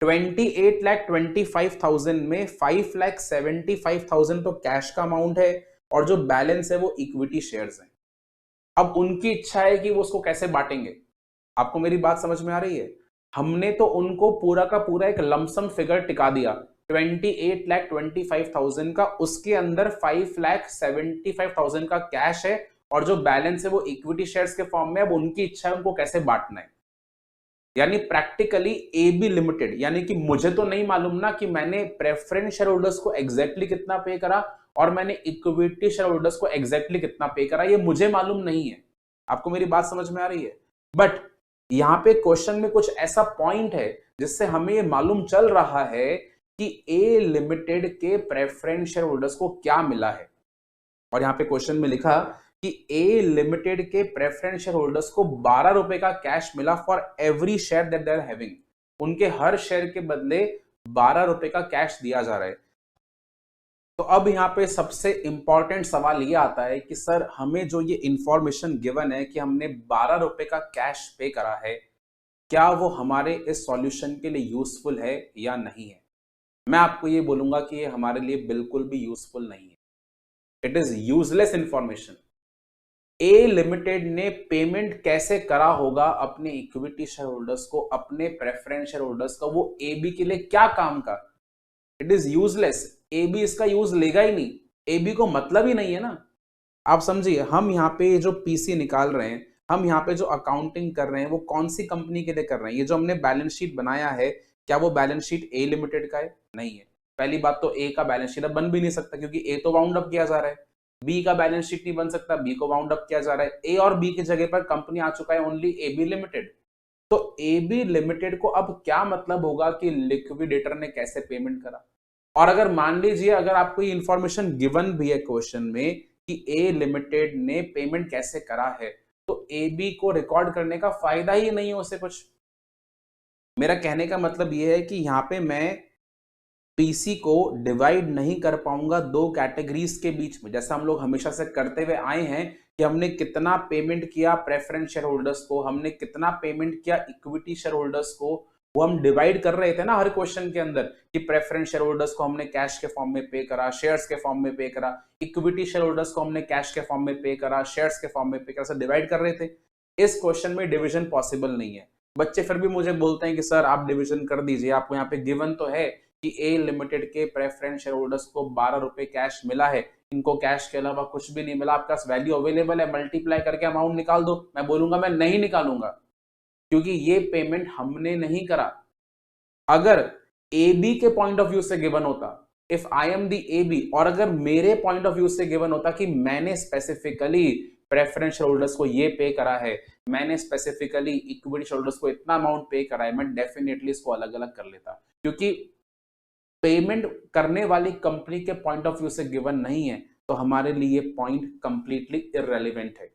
28,25,000 में 5,75,000 तो कैश का अमाउंट है और जो बैलेंस है वो इक्विटी शेयर्स हैं. अब उनकी इच्छा है कि वो उसको कैसे बांटेंगे. आपको मेरी बात समझ में आ रही है? हमने तो उनको पूरा का पूरा एक लमसम फिगर टिका दिया 28,25,000 का, उसके अंदर 5,75,000 का कैश है और जो बैलेंस है वो इक्विटी शेयर्स के फॉर्म में. अब उनकी इच्छा है उनको कैसे बांटना है. यानी प्रैक्टिकली AB लिमिटेड, यानी कि मुझे तो नहीं मालूम ना कि मैंने प्रेफरेंस शेयर होल्डर्स को एग्जैक्टली कितना पे करा और मैंने इक्विटी शेयर होल्डर्स को एग्जैक्टली कितना पे करा, ये मुझे मालूम नहीं है. आपको मेरी बात समझ में आ रही है? बट यहां पे क्वेश्चन में कुछ ऐसा पॉइंट है जिससे हमें ये मालूम चल रहा है कि A लिमिटेड के प्रेफरेंस शेयर होल्डर्स को क्या मिला है. और यहां पे क्वेश्चन में लिखा कि A लिमिटेड के प्रेफरेंस शेयर होल्डर्स को 12 रुपए का कैश मिला for every share that they are having. उनके हर शेयर के बदले 12 रुपए का कैश दिया जा रहा है. तो अब यहाँ पे सबसे इंपॉर्टेंट सवाल ये आता है कि सर हमें जो ये इंफॉर्मेशन गिवन है कि हमने 12 रुपए का कैश पे करा है, क्या वो हमारे इस सॉल्यूशन के लिए यूजफुल है या नहीं है. मैं आपको ये बोलूंगा कि ये हमारे लिए बिल्कुल भी यूजफुल नहीं है. It is useless information. A limited ने पेमेंट कैसे करा होगा अपने इक्विटी शेयर होल्डर्स को, अपने प्रेफरेंस शेयर होल्डर्स का, वो AB के लिए क्या काम का. It is useless. AB इसका यूज लेगा ही नहीं, AB को मतलब ही नहीं है ना. आप समझिए, हम यहाँ पे जो पीसी निकाल रहे हैं, हम यहाँ पे जो अकाउंटिंग कर रहे हैं, वो कौन सी कंपनी के लिए कर रहे हैं. ये जो हमने बैलेंस शीट बनाया है, क्या वो बैलेंस शीट A लिमिटेड का है? नहीं है. पहली बात तो A का बैलेंस शीट बन भी नहीं सकता क्योंकि A तो वाउंड अप किया जा रहा है. B का बैलेंस शीट नहीं बन सकता, B को वाउंड अप किया जा रहा है. A और B की जगह पर कंपनी आ चुका है ओनली AB लिमिटेड. तो AB लिमिटेड को अब क्या मतलब होगा कि लिक्विडेटर ने कैसे पेमेंट करा. और अगर मान लीजिए अगर आपको ये इंफॉर्मेशन गिवन भी है क्वेश्चन में कि A लिमिटेड ने पेमेंट कैसे करा है, तो AB को रिकॉर्ड करने का फायदा ही नहीं है उसे कुछ. मेरा कहने का मतलब ये है कि यहाँ पे मैं पीसी को डिवाइड नहीं कर पाऊंगा दो कैटेगरीज के बीच में, जैसा हम लोग हमेशा से करते हुए आए हैं कि हमने कितना पेमेंट किया प्रेफरेंस शेयर होल्डर्स को, हमने कितना पेमेंट किया इक्विटी शेयर होल्डर्स को, वो हम डिवाइड कर रहे थे ना हर क्वेश्चन के अंदर कि प्रेफरेंस शेयर होल्डर्स को हमने कैश के फॉर्म में पे करा, शेयर्स के फॉर्म में पे करा, इक्विटी शेयर होल्डर्स को हमने कैश के फॉर्म में पे करा, शेयर्स के फॉर्म में पे करा, सब डिवाइड कर रहे थे. इस क्वेश्चन में डिवीजन पॉसिबल नहीं है। बच्चे फिर भी मुझे बोलते हैं कि सर आप डिवीजन कर दीजिए, आपको यहाँ पे गिवन तो है कि ए लिमिटेड के प्रेफरेंस शेयर होल्डर्स को 12 रुपए कैश मिला है, इनको कैश के अलावा कुछ भी नहीं मिला, आपके पास वैल्यू अवेलेबल है, मल्टीप्लाई करके अमाउंट निकाल दो। मैं बोलूंगा मैं नहीं निकालूंगा, क्योंकि ये पेमेंट हमने नहीं करा। अगर ए बी के पॉइंट ऑफ व्यू से गिवन होता, if I am the A B, और अगर मेरे पॉइंट ऑफ व्यू से गिवन होता कि मैंने स्पेसिफिकली प्रेफरेंस होल्डर्स को ये पे करा है, मैंने स्पेसिफिकली इक्विटी होल्डर्स को इतना अमाउंट पे करा है, मैं डेफिनेटली इसको अलग अलग कर लेता। क्योंकि पेमेंट करने वाली कंपनी के पॉइंट ऑफ व्यू से गिवन नहीं है, तो हमारे लिए पॉइंट कंप्लीटली इररेलेवेंट है।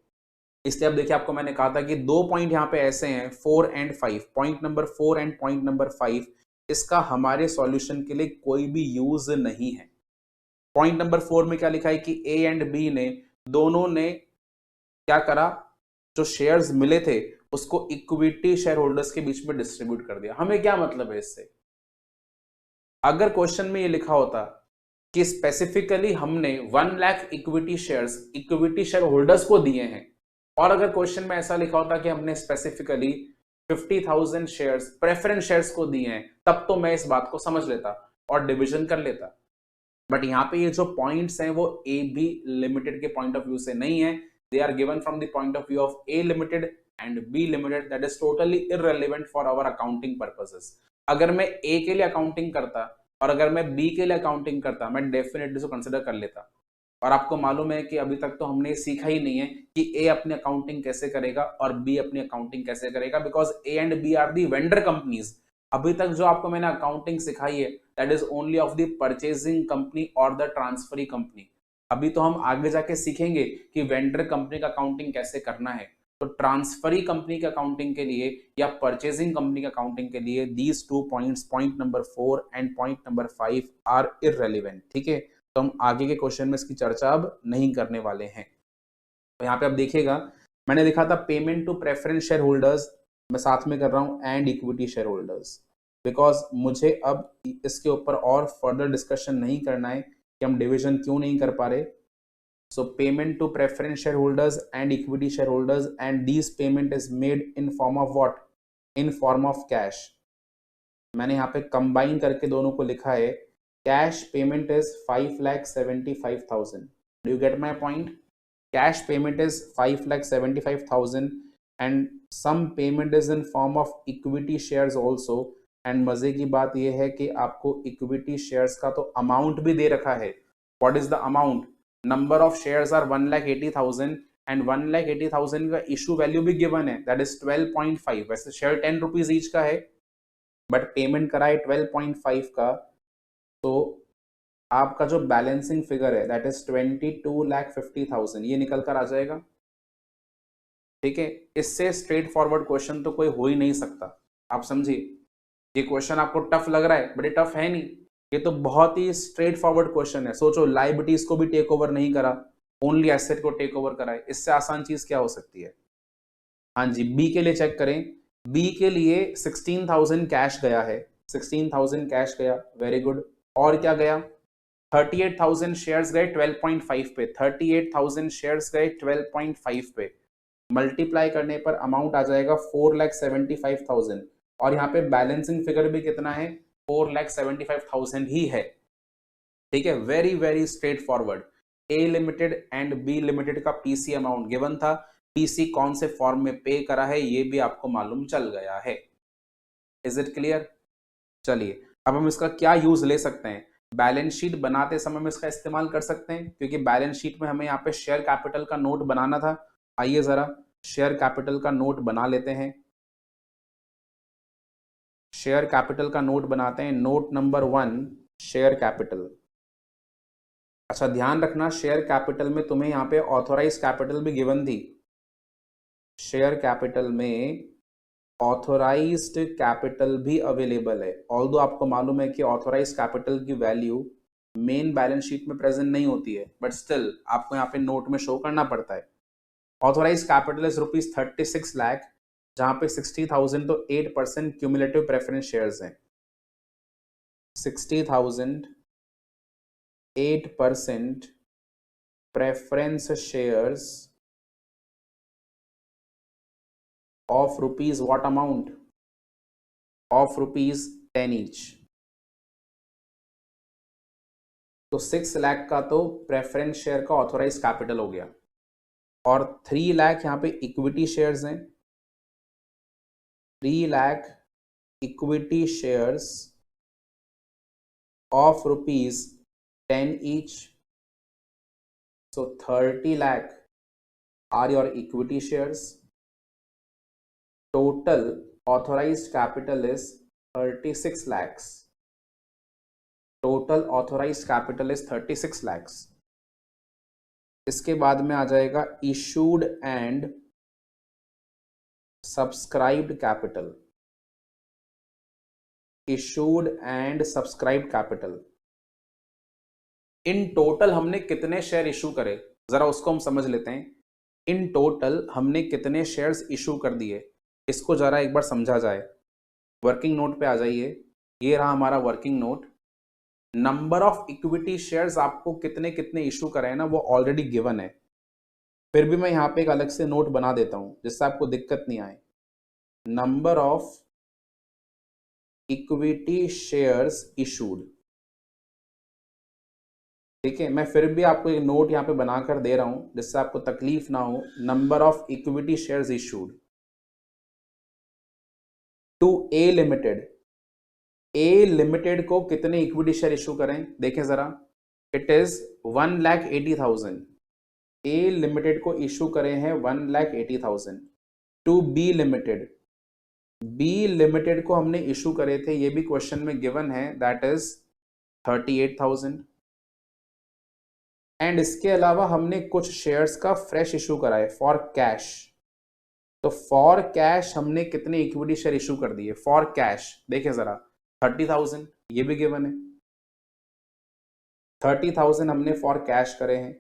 इसलिए अब देखिए, आपको मैंने कहा था कि दो पॉइंट यहां पे ऐसे हैं 4 and 5, point number 4 and point number 5, इसका हमारे सॉल्यूशन के लिए कोई भी यूज नहीं है। पॉइंट नंबर 4 में क्या लिखा है कि ए एंड बी ने दोनों ने क्या करा, जो शेयर्स मिले थे उसको इक्विटी शेयर होल्डर्स के बीच में डिस्ट्रीब्यूट कर दिया। हमें क्या मतलब है इससे? अगर क्वेश्चन में ये लिखा होता कि स्पेसिफिकली हमने 1 लाख इक्विटी शेयर होल्डर्स को दिए हैं, और अगर क्वेश्चन में ऐसा लिखा होता कि हमने स्पेसिफिकली 50,000 शेयर्स प्रेफरेंस शेयर्स को दिए हैं, तब तो मैं इस बात को समझ लेता और डिवीजन कर लेता। बट यहाँ पे ये जो पॉइंट्स हैं वो ए बी लिमिटेड के पॉइंट ऑफ व्यू से नहीं है, they are given from the point of view of A limited and B limited, that is totally irrelevant for our accounting purposes. अगर मैं ए के लिए अकाउंटिंग करता और अगर मैं बी के लिए अकाउंटिंग करता, मैं डेफिनेटली इसको कंसिडर कर लेता। और आपको मालूम है कि अभी तक तो हमने सीखा ही नहीं है कि ए अपनी अकाउंटिंग कैसे करेगा और बी अपनी अकाउंटिंग कैसे करेगा, because A and B are the vendor companies. अभी तक जो आपको मैंने अकाउंटिंग सिखाई है, that is only of the purchasing company और द ट्रांसफरी कंपनी। अभी तो हम आगे जाके सीखेंगे कि वेंडर कंपनी का अकाउंटिंग कैसे करना है। तो ट्रांसफरी कंपनी के अकाउंटिंग के लिए या परचेजिंग कंपनी के अकाउंटिंग के लिए these 2 points, point number 4 and point number 5 are irrelevant. ठीक है, तो हम आगे के क्वेश्चन में इसकी चर्चा अब नहीं करने वाले हैं। तो यहाँ पे आप देखिएगा, मैंने लिखा था payment to preference share holders, मैं साथ में कर रहा हूँ and equity share holders, because मुझे अब इसके ऊपर और फर्दर डिस्कशन नहीं करना है कि हम डिविजन क्यों नहीं कर पा रहे। So payment to preference share holders and equity share holders, and this payment is made in form of what? In form of cash. मैंने यहाँ पे कंबाइन करके दोनों को लिखा है, cash payment is 5,75,000। Do you get my point? Cash payment is 5,75,000 and some payment is in form of equity shares also. And मजे की बात यह है कि आपको इक्विटी शेयर्स का तो अमाउंट भी दे रखा है। What is the amount? Number of shares are 1,80,000 and 1,80,000 का इशू वैल्यू भी गिवन है, दैट इज 12.5। वैसे शेयर 10 रुपीज ईच का है, बट पेमेंट करा है 12.5 का, तो आपका जो बैलेंसिंग फिगर है दैट इज 22,50,000, ये निकल कर आ जाएगा। ठीक है, इससे स्ट्रेट फॉरवर्ड क्वेश्चन तो कोई हो ही नहीं सकता। आप समझिए, ये क्वेश्चन आपको टफ लग रहा है, बट ये टफ है नहीं, ये तो बहुत ही स्ट्रेट फॉरवर्ड क्वेश्चन है। सोचो, लायबिलिटीज को भी टेक ओवर नहीं करा, ओनली एसेट को टेक ओवर करा है, इससे आसान चीज क्या हो सकती है? हाँ जी, बी के लिए चेक करें। बी के लिए 16,000 कैश गया है, 16,000 कैश गया, वेरी गुड। और क्या गया? 38,000 शेयर्स गए 12.5 पे, 38,000 शेयर्स गए 12.5 पे, मल्टीप्लाई करने पर अमाउंट आ जाएगा 4,75,000। और यहाँ पे बैलेंसिंग फिगर भी कितना है? 4,75,000 ही है। ठीक है, very very straightforward. A limited and B limited का पीसी अमाउंट गिवन था, पीसी कौन से फॉर्म में पे करा है ये भी आपको मालूम चल गया है। Is it clear? चलिए, अब हम इसका क्या यूज ले सकते हैं? बैलेंस शीट बनाते समय में इसका इस्तेमाल कर सकते हैं, क्योंकि बैलेंस शीट में हमें यहाँ पे शेयर कैपिटल का नोट बनाना था। आइए जरा शेयर कैपिटल का नोट बना लेते हैं। शेयर कैपिटल का नोट बनाते हैं। Note number 1, share capital. अच्छा, ध्यान रखना, शेयर कैपिटल में तुम्हें यहाँ पे ऑथोराइज कैपिटल भी गिवन थी। शेयर कैपिटल में ऑथोराइज्ड कैपिटल भी अवेलेबल है। ऑल्दो आपको मालूम है कि ऑथोराइज्ड कैपिटल की वैल्यू मेन बैलेंस शीट में प्रेजेंट नहीं होती है, बट स्टिल आपको यहाँ पे नोट में शो करना पड़ता है। ऑथोराइज्ड कैपिटल इज ₹36 लाख, जहां पे 60,000 तो 8% क्यूमुलेटिव प्रेफरेंस शेयर्स हैं। 60,000 8% preference shares of rupees what amount, of rupees 10 each. तो 6 लाख का तो प्रेफरेंस शेयर का ऑथोराइज कैपिटल हो गया, और 3 लाख यहाँ पे इक्विटी शेयर्स हैं, 3 lakh equity shares of rupees 10 each. So 30 lakh are your equity shares. Total authorized capital is 36 lakhs. Total authorized capital is 36 lakhs. इसके बाद में आ जाएगा issued and subscribed capital. Issued and subscribed capital. In total हमने कितने share issue करे, जरा उसको हम समझ लेते हैं। इन टोटल हमने कितने शेयर्स इशू कर दिए, इसको जरा एक बार समझा जाए। वर्किंग नोट पे आ जाइए, ये रहा हमारा working note. Number of equity shares आपको कितने कितने इशू कराए ना, वो ऑलरेडी गिवन है, फिर भी मैं यहाँ पे एक अलग से नोट बना देता हूँ जिससे आपको दिक्कत नहीं आए। Number of equity shares issued, ठीक है। मैं फिर भी आपको एक नोट यहाँ पे बनाकर दे रहा हूं जिससे आपको तकलीफ ना हो। Number of equity shares issued to A limited. A limited को कितने इक्विटी शेयर इशू करें, देखें जरा। It is 1,80,000। ए लिमिटेड को इशू करें हैं 1,80,000। To B limited, B limited को हमने इशू करे थे, ये भी क्वेश्चन में गिवन है, दैट इज 38,000। एंड इसके अलावा हमने कुछ शेयर्स का फ्रेश इशू कराए फॉर कैश। तो फॉर कैश हमने कितने इक्विटी शेयर इशू कर दिए फॉर कैश, देखें जरा 30,000, ये भी गिवन है। 30,000 हमने फॉर कैश करे हैं।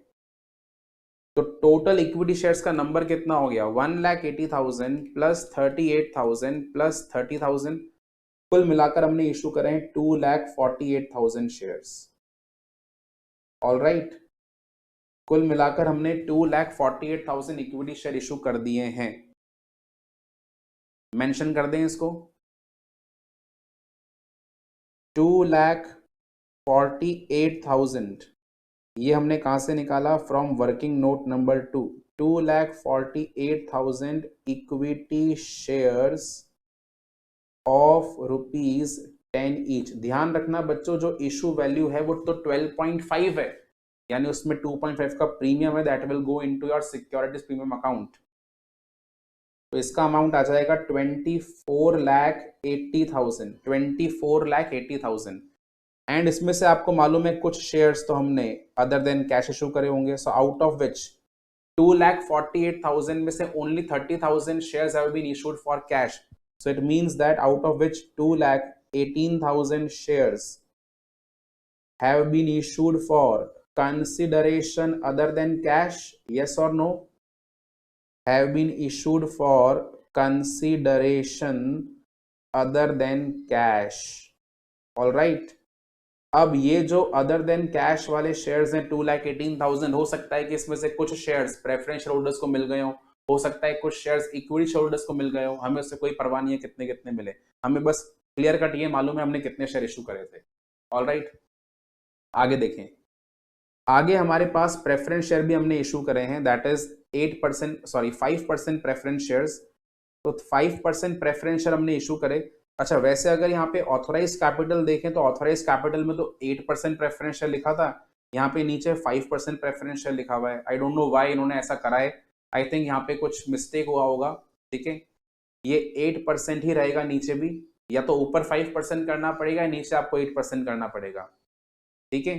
तो टोटल इक्विटी शेयर्स का नंबर कितना हो गया, 1,80,000 प्लस 38,000 प्लस 30,000, कुल मिलाकर हमने इशू करे हैं 2,48,000 शेयर्स। ऑलराइट, कुल मिलाकर हमने 2,48,000 इक्विटी शेयर इशू कर दिए हैं। मेंशन कर दें इसको, 2,48,000 ये हमने कहां से निकाला, from working note number 2। 2,48,000 equity shares of ₹10 each. ध्यान रखना बच्चों, जो इशू वैल्यू है वो तो 12.5 है, यानी उसमें 2.5 का प्रीमियम है, that will go into your securities premium account. तो इसका अमाउंट आ जाएगा 24,80,000, 24,80,000। एंड इसमें से आपको मालूम है कुछ शेयर्स तो हमने अदर देन कैश इशू करे होंगे। सो आउट ऑफ विच 2,48,000 में से only 30,000 shares have been issued for cash. So it means that out of which 2,18,000 shares have been issued for consideration other than cash, yes or no? Have been issued for consideration other than cash. All right, अब ये जो other than cash वाले shares हैं 2,18,000, हो सकता है कि इसमें से कुछ शेयर्स प्रेफरेंस होल्डर्स को मिल गए हो सकता है कुछ शेयर्स इक्विटी होल्डर्स को मिल गए हो, हमें उससे कोई परवाह नहीं है कितने कितने मिले, हमें बस क्लियर कट ये मालूम है हमने कितने शेयर इशू करे थे। ऑल राइट, आगे देखें। आगे हमारे पास प्रेफरेंस शेयर भी हमने इशू करे हैं, दैट इज 5% प्रेफरेंस शेयर्स। तो 5% प्रेफरेंस शेयर हमने इशू करे। अच्छा, वैसे अगर यहाँ पे ऑथोराइज कैपिटल देखें तो ऑथोराइज कैपिटल में तो 8% प्रेफरेंस शेयर लिखा था, यहाँ पे नीचे 5% प्रेफरेंस शेयर लिखा हुआ है। आई डोंट नो व्हाई इन्होंने ऐसा करा है, आई थिंक यहाँ पे कुछ मिस्टेक हुआ होगा। ठीक है, ये 8% ही रहेगा नीचे भी, या तो ऊपर 5% करना पड़ेगा, नीचे आपको 8% करना पड़ेगा। ठीक है,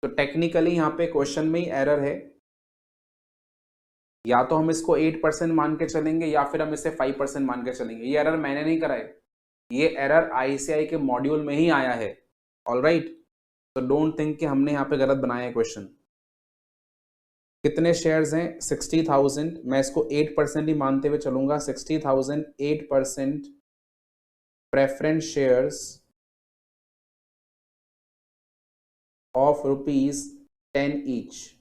तो टेक्निकली यहाँ पे क्वेश्चन में ही एरर है, या तो हम इसको 8% मान के चलेंगे या फिर हम इसे 5% मान के चलेंगे। ये एरर मैंने नहीं करा है, ये एरर आईसीआई के मॉड्यूल में ही आया है। ऑलराइट, तो डोंट थिंक कि हमने यहाँ पे गलत बनाया है क्वेश्चन। कितने शेयर्स हैं, 60,000, मैं इसको 8% ही मानते हुए चलूंगा। 60,000 8% preference shares of ₹10 each.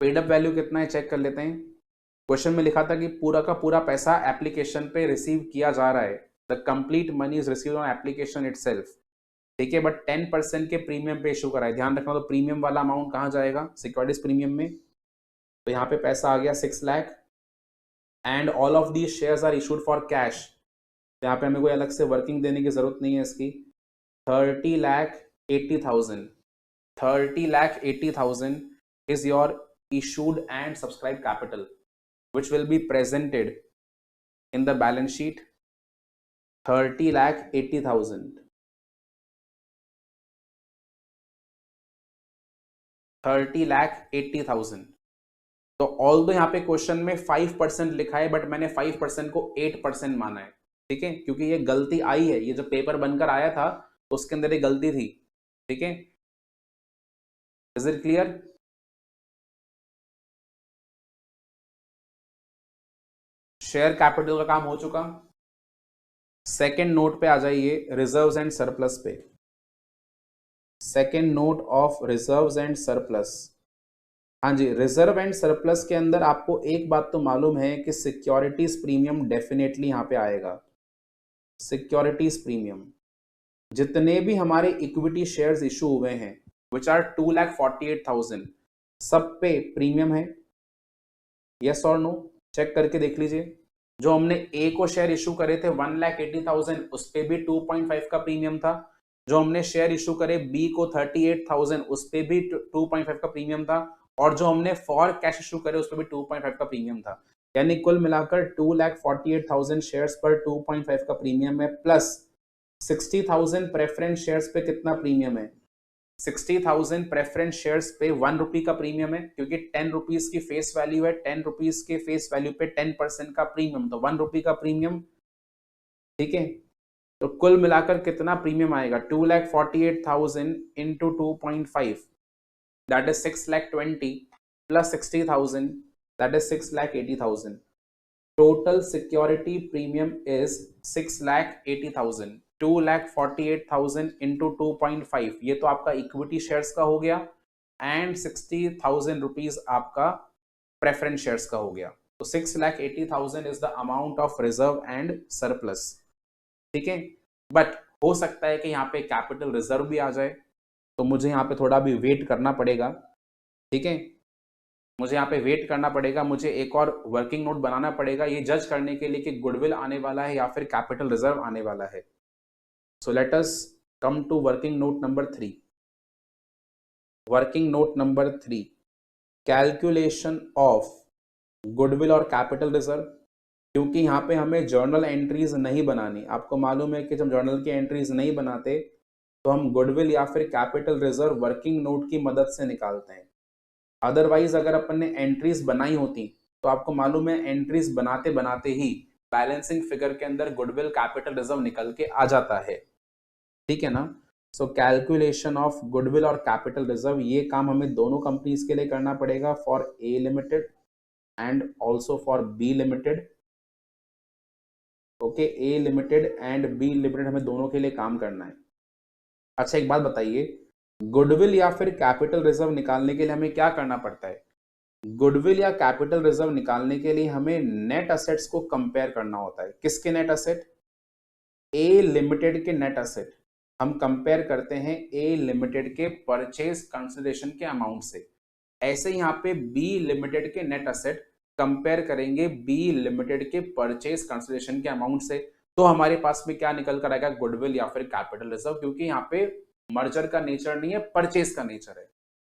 Paid up value कितना है चेक कर लेते हैं। क्वेश्चन में लिखा था कि पूरा का पूरा पैसा एप्लीकेशन पे रिसीव किया जा रहा है, the complete money is received on application itself, ठीक है, बट 10% के प्रीमियम पे इशू करा है। ध्यान रखना, तो प्रीमियम वाला अमाउंट कहाँ जाएगा, सिक्योरिटीज प्रीमियम में। तो यहाँ पे पैसा आ गया 6 lakh and all of the shares are issued for cash. यहाँ पे हमें कोई अलग से वर्किंग देने की जरूरत नहीं है इसकी। 30,80,000 30,80,000 is your issued and subscribed capital which will be presented in the balance sheet. 30,80,000 30,80,000। तो ऑल दो यहाँ पे क्वेश्चन में 5% लिखा है, बट मैंने 5% को 8% माना है, ठीक है, क्योंकि ये गलती आई है, ये जो पेपर बनकर आया था तो उसके अंदर ये गलती थी, ठीक है। Is it clear? Share capital का काम हो चुका। सेकेंड नोट पे आ जाइए, रिजर्व्स एंड सरप्लस पे। Second note of reserves and surplus. हाँ जी, रिजर्व एंड सरप्लस के अंदर आपको एक बात तो मालूम है कि सिक्योरिटीज प्रीमियम डेफिनेटली यहां पे आएगा। सिक्योरिटीज प्रीमियम, जितने भी हमारे इक्विटी शेयर्स इशू हुए हैं विच आर 2,48,000, सब पे प्रीमियम है। यस और नो, चेक करके देख लीजिए। जो हमने ए को शेयर इशू करे थे 1,80,000, उस पे भी 2.5 का प्रीमियम था। जो हमने शेयर इशू करे बी को 38,000, उस पे भी 2.5 का प्रीमियम था। और जो हमने फॉर कैश इशू करे उस पे भी 2.5 का प्रीमियम था। यानी कुल मिलाकर 2,48,000 शेयर्स पर 2.5 का प्रीमियम है, प्लस 60,000 प्रेफरेंस शेयर्स पे कितना प्रीमियम है। 60,000 प्रेफरेंस शेयर्स पे 1 रुपी का प्रीमियम है, क्योंकि 10 रुपीज की फेस वैल्यू है, 10 रुपीज के फेस वैल्यू पे 10% का प्रीमियम, तो 1 रुपी का प्रीमियम, ठीक है। तो कुल मिलाकर कितना प्रीमियम आएगा, 2,48,000 into 2.5, that is 6,20,000 plus 60,000, that is 6,80,000। Total security premium is 6,80,000। 2,48,000 into 2.5, ये तो आपका इक्विटी शेयर्स का हो गया, एंड 60,000 रुपीज आपका प्रेफरेंस शेयर्स का हो गया। तो 6,80,000 is the amount of reserve and surplus, ठीक है। बट हो सकता है कि यहाँ पे कैपिटल रिजर्व भी आ जाए, तो मुझे यहाँ पे थोड़ा भी वेट करना पड़ेगा, ठीक है। मुझे यहाँ पे वेट करना पड़ेगा, मुझे एक और वर्किंग नोट बनाना पड़ेगा ये जज करने के लिए कि गुडविल आने वाला है या फिर कैपिटल रिजर्व आने वाला है। So let us come to working note number 3। Working note number 3, calculation of goodwill और कैपिटल रिजर्व। क्योंकि यहाँ पे हमें जर्नल एंट्रीज नहीं बनानी, आपको मालूम है कि जब जर्नल की एंट्रीज नहीं बनाते तो हम गुडविल या फिर कैपिटल रिजर्व वर्किंग नोट की मदद से निकालते हैं। अदरवाइज अगर अपन ने एंट्रीज बनाई होती तो आपको मालूम है एंट्रीज बनाते बनाते ही बैलेंसिंग फिगर के अंदर गुडविल कैपिटल रिजर्व निकल के आ जाता है, ठीक है ना। सो कैलकुलेशन ऑफ गुडविल और कैपिटल रिजर्व, ये काम हमें दोनों कंपनीज के लिए करना पड़ेगा, for A limited and also for B limited. Okay, A limited and B limited, हमें दोनों के लिए काम करना है। अच्छा एक बात बताइए, गुडविल या फिर कैपिटल रिजर्व निकालने के लिए हमें क्या करना पड़ता है। गुडविल या कैपिटल रिजर्व निकालने के लिए हमें नेट असेट्स को कंपेयर करना होता है। किसके नेट असेट, ए लिमिटेड के नेट असेट। हम कंपेयर करते हैं ए लिमिटेड के परचेज कंसिडरेशन के अमाउंट से। ऐसे यहाँ पे बी लिमिटेड के नेट असेट कंपेयर करेंगे बी लिमिटेड के परचेज कंसिडरेशन के अमाउंट से। तो हमारे पास में क्या निकल कर आएगा, गुडविल या फिर कैपिटल रिजर्व, क्योंकि यहाँ पे मर्जर का नेचर नहीं है, परचेज का नेचर है।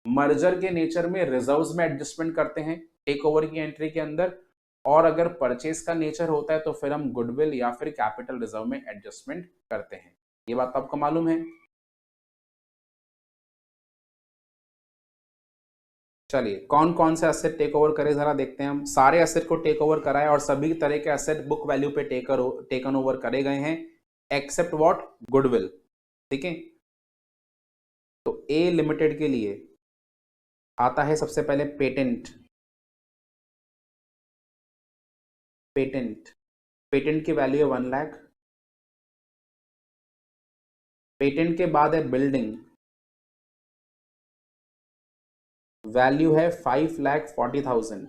मर्जर के नेचर में रिजर्व्स में एडजस्टमेंट करते हैं टेक ओवर की एंट्री के अंदर, और अगर परचेज का नेचर होता है तो फिर हम गुडविल या फिर कैपिटल रिजर्व में एडजस्टमेंट करते हैं। ये बात आपको मालूम है। चलिए कौन कौन से एसेट टेक ओवर करे जरा देखते हैं हम। सारे एसेट को टेक ओवर कराए और सभी तरह के एसेट बुक वैल्यू पे टेकन ओवर करे गए हैं, एक्सेप्ट व्हाट, गुडविल, ठीक है। तो ए लिमिटेड के लिए आता है सबसे पहले पेटेंट। पेटेंट पेटेंट की वैल्यू है 1 लाख। पेटेंट के बाद है बिल्डिंग। वैल्यू है 5,40,000।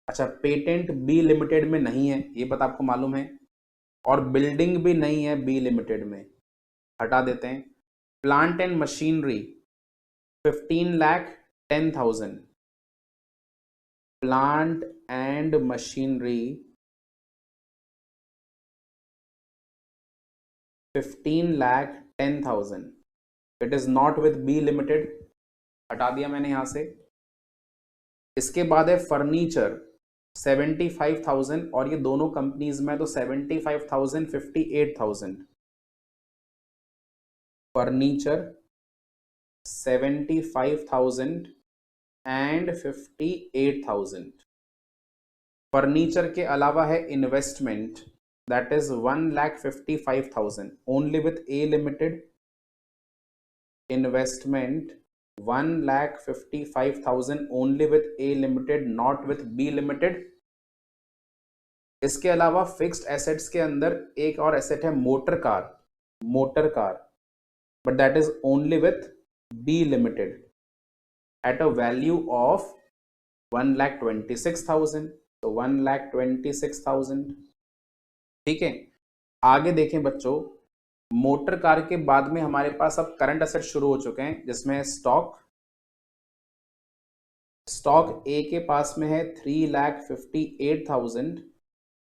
अच्छा, पेटेंट बी लिमिटेड में नहीं है, ये बात आपको मालूम है, और बिल्डिंग भी नहीं है बी लिमिटेड में, हटा देते हैं। Plant and machinery 15,10,000, plant and machinery 15,10,000, it is not with B limited, हटा दिया मैंने यहां से। इसके बाद है फर्नीचर 75,000, और ये दोनों कंपनीज में तो 75,000 58,000, फर्नीचर 75,000 एंड 58,000। फर्नीचर के अलावा है investment, that is 1,55,000 only with A limited, investment 1,55,000 only with A limited, not with B limited. इसके अलावा फिक्स्ड एसेट्स के अंदर एक और एसेट है motor car, but that is only with B limited at a value of 1,26,000, तो 1,26,000। ठीक है, आगे देखें बच्चों, मोटर कार के बाद में हमारे पास अब करंट एसेट शुरू हो चुके हैं, जिसमें स्टॉक ए के पास में है 3,58,000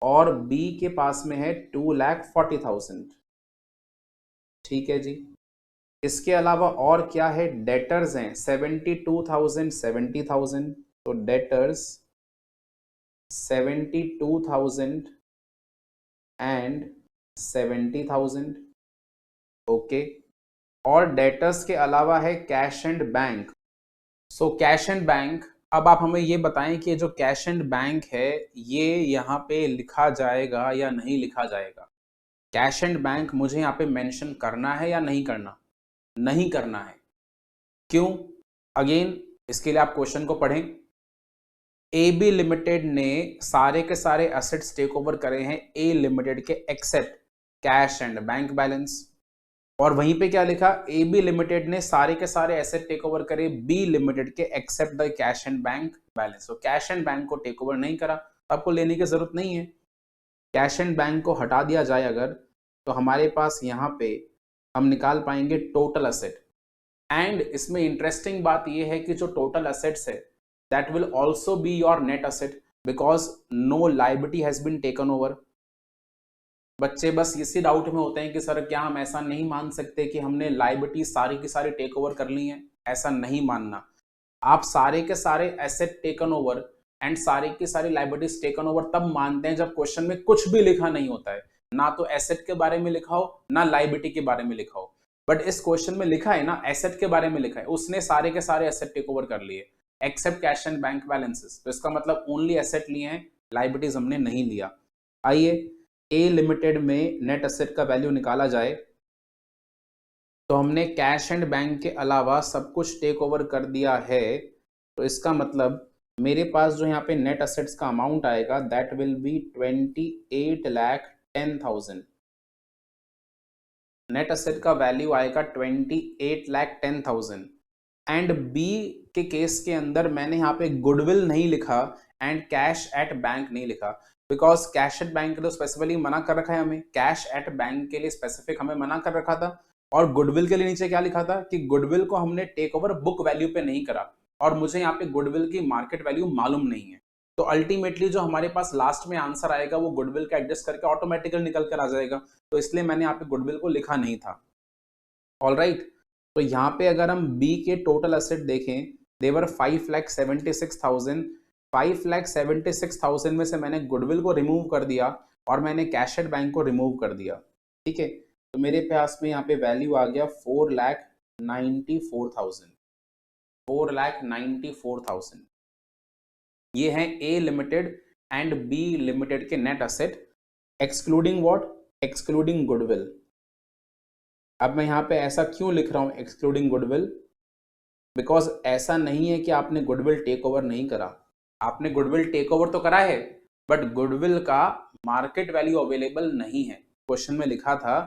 और बी के पास में है 2,40,000। ठीक है जी, इसके अलावा और क्या है, डेटर्स हैं 72,000 70,000, तो डेटर्स 72,000 एंड 70,000। ओके, और डेटर्स के अलावा है cash and bank. So cash and bank, अब आप हमें ये बताएं कि जो कैश एंड बैंक है ये यहाँ पे लिखा जाएगा या नहीं लिखा जाएगा। कैश एंड बैंक मुझे यहाँ पे मेंशन करना है या नहीं करना? नहीं करना है। क्यों? अगेन इसके लिए आप क्वेश्चन को पढ़ें। AB लिमिटेड ने सारे के सारे एसेट्स टेक ओवर करे हैं ए लिमिटेड के except cash and bank balance, और वहीं पे क्या लिखा, AB लिमिटेड ने सारे के सारे एसेट टेक ओवर करे बी लिमिटेड के except the cash and bank balance. तो कैश एंड बैंक को टेक ओवर नहीं करा, तो आपको लेने की जरूरत नहीं है। कैश एंड बैंक को हटा दिया जाए अगर, तो हमारे पास यहाँ पे हम निकाल पाएंगे टोटल एसेट। एंड इसमें इंटरेस्टिंग बात यह है कि जो टोटल एसेट्स है that will also be your net asset because no liability has been taken over. बच्चे बस इसी डाउट में होते हैं कि सर क्या हम ऐसा नहीं मान सकते कि हमने लायबिलिटी सारी की सारी टेक ओवर कर ली है? ऐसा नहीं मानना। आप सारे के सारे एसेट टेकन ओवर एंड सारे की सारी लायबिलिटीज टेकन ओवर तब मानते हैं जब क्वेश्चन में कुछ भी लिखा नहीं होता है, ना तो एसेट के बारे में लिखा हो ना लायबिलिटी के बारे में लिखा हो। बट इस क्वेश्चन में लिखा है ना, एसेट के बारे में लिखा है, उसने सारे के सारे एसेट टेक ओवर कर लिए except cash and bank balances, तो इसका मतलब ओनली एसेट लिए हैं, लायबिलिटीज हमने नहीं लिया। आइए ए लिमिटेड में नेट एसेट का वैल्यू निकाला जाए, तो हमने कैश एंड बैंक के अलावा सब कुछ टेक ओवर कर दिया है, तो इसका मतलब मेरे पास जो यहाँ पे नेट एसेट्स का अमाउंट आएगा that will be 28,10,000। Net asset का वैल्यू आएगा 28,10,000। एंड बी के केस के अंदर मैंने यहाँ पे गुडविल नहीं लिखा एंड कैश एट बैंक नहीं लिखा, बिकॉज कैश एट बैंक के लिए स्पेसिफिकली मना कर रखा है हमें, कैश एट बैंक के लिए स्पेसिफिक हमें मना कर रखा था, और गुडविल के लिए नीचे क्या लिखा था कि गुडविल को हमने टेक ओवर बुक वैल्यू पे नहीं करा, और मुझे यहाँ पे गुडविल की मार्केट वैल्यू मालूम नहीं है। तो अल्टीमेटली जो हमारे पास लास्ट में आंसर आएगा वो गुडविल का एडजस्ट करके ऑटोमेटिकली निकल कर आ जाएगा, तो इसलिए मैंने यहाँ पे गुडविल को लिखा नहीं था। ऑलराइट, तो यहाँ पे अगर हम बी के टोटल एसेट देखें देवर 5,76,000, 5,76,000 में से मैंने गुडविल को रिमूव कर दिया और मैंने कैश एट बैंक को रिमूव कर दिया। ठीक है, तो मेरे पास में यहाँ पे वैल्यू आ गया 4,94,000, 4,94,000। ये है A limited and B limited के net asset excluding what, excluding goodwill. अब मैं यहाँ पे ऐसा क्यों लिख रहा हूँ एक्सक्लूडिंग गुडविल, बिकॉज ऐसा नहीं है कि आपने गुडविल टेक ओवर नहीं करा, आपने गुडविल टेक ओवर तो करा है, बट गुडविल का मार्केट वैल्यू अवेलेबल नहीं है। क्वेश्चन में लिखा था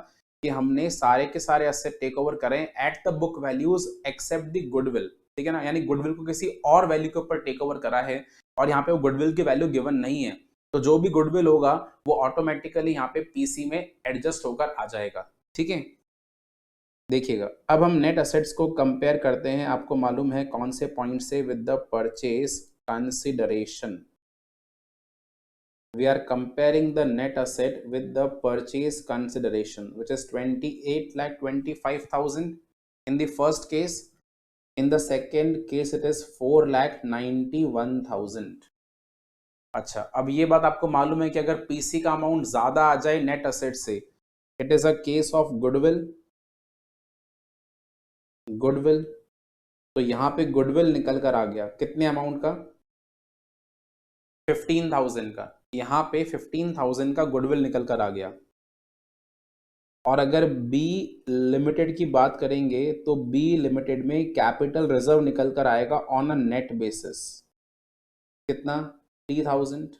कि हमने सारे के सारे एसेट टेक ओवर करें at the book values except the goodwill, ठीक है ना, यानी गुडविल को किसी और वैल्यू के ऊपर टेक ओवर करा है और यहाँ पे वो गुडविल की वैल्यू गिवन नहीं है, तो जो भी गुडविल होगा वो ऑटोमेटिकली यहाँ पे पीसी में एडजस्ट होकर आ जाएगा। ठीक है, देखिएगा अब हम नेट असेट्स को कंपेयर करते हैं, आपको मालूम है कौन से पॉइंट से, with the purchase consideration. We are comparing the net asset with the purchase consideration, which is 28,25,000 in the first case. In the second case, it is 4,91,000. अच्छा, अब ये बात आपको मालूम है कि अगर पीसी का अमाउंट ज्यादा आ जाए नेट असेट से, it is a case of goodwill. Goodwill, तो यहाँ पे गुडविल निकल कर आ गया कितने अमाउंट का, 15,000 का। यहाँ पे 15,000 का गुडविल निकल कर आ गया। और अगर बी लिमिटेड की बात करेंगे तो बी लिमिटेड में कैपिटल रिजर्व निकल कर आएगा ऑन अ नेट बेसिस, कितना, 3,000।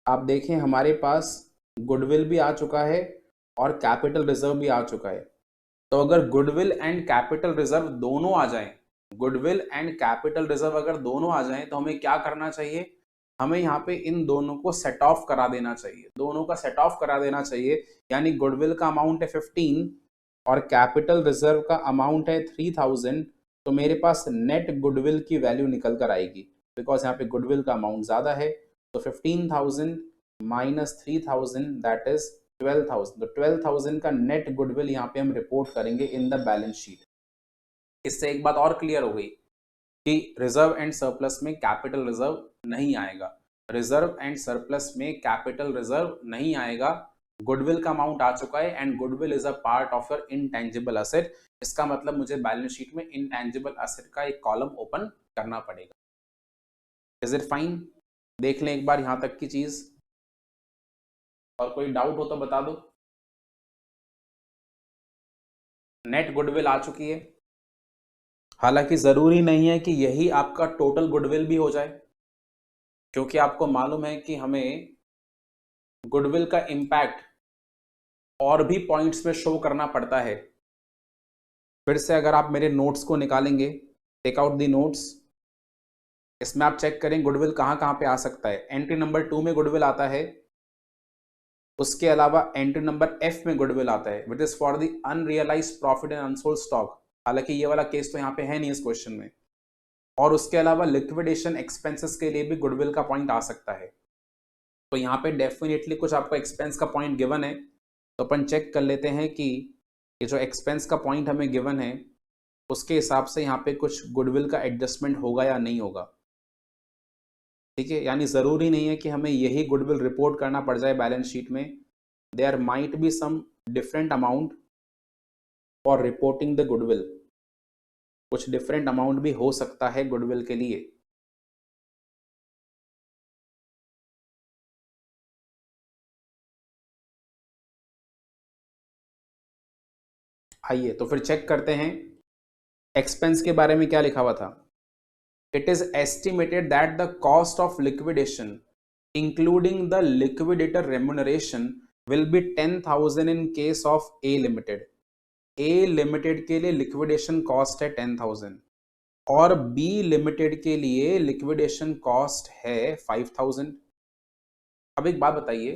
आप देखें हमारे पास गुडविल भी आ चुका है और कैपिटल रिजर्व भी आ चुका है, तो अगर गुडविल एंड कैपिटल रिजर्व दोनों आ जाएं, गुडविल एंड कैपिटल रिजर्व अगर दोनों आ जाएं, तो हमें क्या करना चाहिए, हमें यहाँ पे इन दोनों को सेट ऑफ करा देना चाहिए, दोनों का सेट ऑफ करा देना चाहिए। यानी गुडविल का अमाउंट है 15 और कैपिटल रिजर्व का अमाउंट है 3,000, तो मेरे पास नेट गुडविल की वैल्यू निकल कर आएगी, बिकॉज यहाँ पे गुडविल का अमाउंट ज्यादा है। तो 15,000 माइनस 3,000 दैट इज 12,000। तो 12,000 का नेट गुडविल यहाँ पे हम रिपोर्ट करेंगे इन द बैलेंस शीट। इससे एक बात और क्लियर हो गई कि रिजर्व एंड सरप्लस में कैपिटल रिजर्व नहीं आएगा, रिजर्व एंड सरप्लस में कैपिटल रिजर्व नहीं आएगा। गुडविल का अमाउंट आ चुका है and goodwill is a part of your intangible asset. इसका मतलब मुझे बैलेंस शीट में इनटेंजिबल असेट का एक कॉलम ओपन करना पड़ेगा। Is it fine? देख लें एक बार यहां तक की चीज, और कोई डाउट हो तो बता दो। नेट गुडविल आ चुकी है, हालांकि जरूरी नहीं है कि यही आपका टोटल गुडविल भी हो जाए, क्योंकि आपको मालूम है कि हमें गुडविल का इंपैक्ट और भी पॉइंट्स में शो करना पड़ता है। फिर से अगर आप मेरे नोट्स को निकालेंगे, टेक आउट द नोट्स, इसमें आप चेक करें गुडविल कहां कहां पे आ सकता है। एंट्री नंबर 2 में गुडविल आता है, उसके अलावा एंट्री नंबर F में गुडविल आता है, which is for the unrealised profit and unsold stock. हालांकि ये वाला केस तो यहाँ पे है नहीं इस क्वेश्चन में। और उसके अलावा लिक्विडेशन एक्सपेंसेस के लिए भी गुडविल का पॉइंट आ सकता है। तो यहाँ पे डेफिनेटली कुछ आपको एक्सपेंस का पॉइंट गिवन है, तो अपन चेक कर लेते हैं कि ये जो एक्सपेंस का पॉइंट हमें गिवन है उसके हिसाब से यहाँ पे कुछ गुडविल का एडजस्टमेंट होगा या नहीं होगा। ठीक है, यानी जरूरी नहीं है कि हमें यही गुडविल रिपोर्ट करना पड़ जाए बैलेंस शीट में। There might be some different amount for reporting the goodwill, कुछ डिफरेंट अमाउंट भी हो सकता है गुडविल के लिए। आइए तो फिर चेक करते हैं एक्सपेंस के बारे में क्या लिखा हुआ था। It is estimated that the cost of liquidation including the liquidator remuneration will be 10,000 in case of A limited. A limited के लिए लिक्विडेशन कॉस्ट है 10,000 और बी लिमिटेड के लिए लिक्विडेशन कॉस्ट है 5,000। अब एक बात बताइए,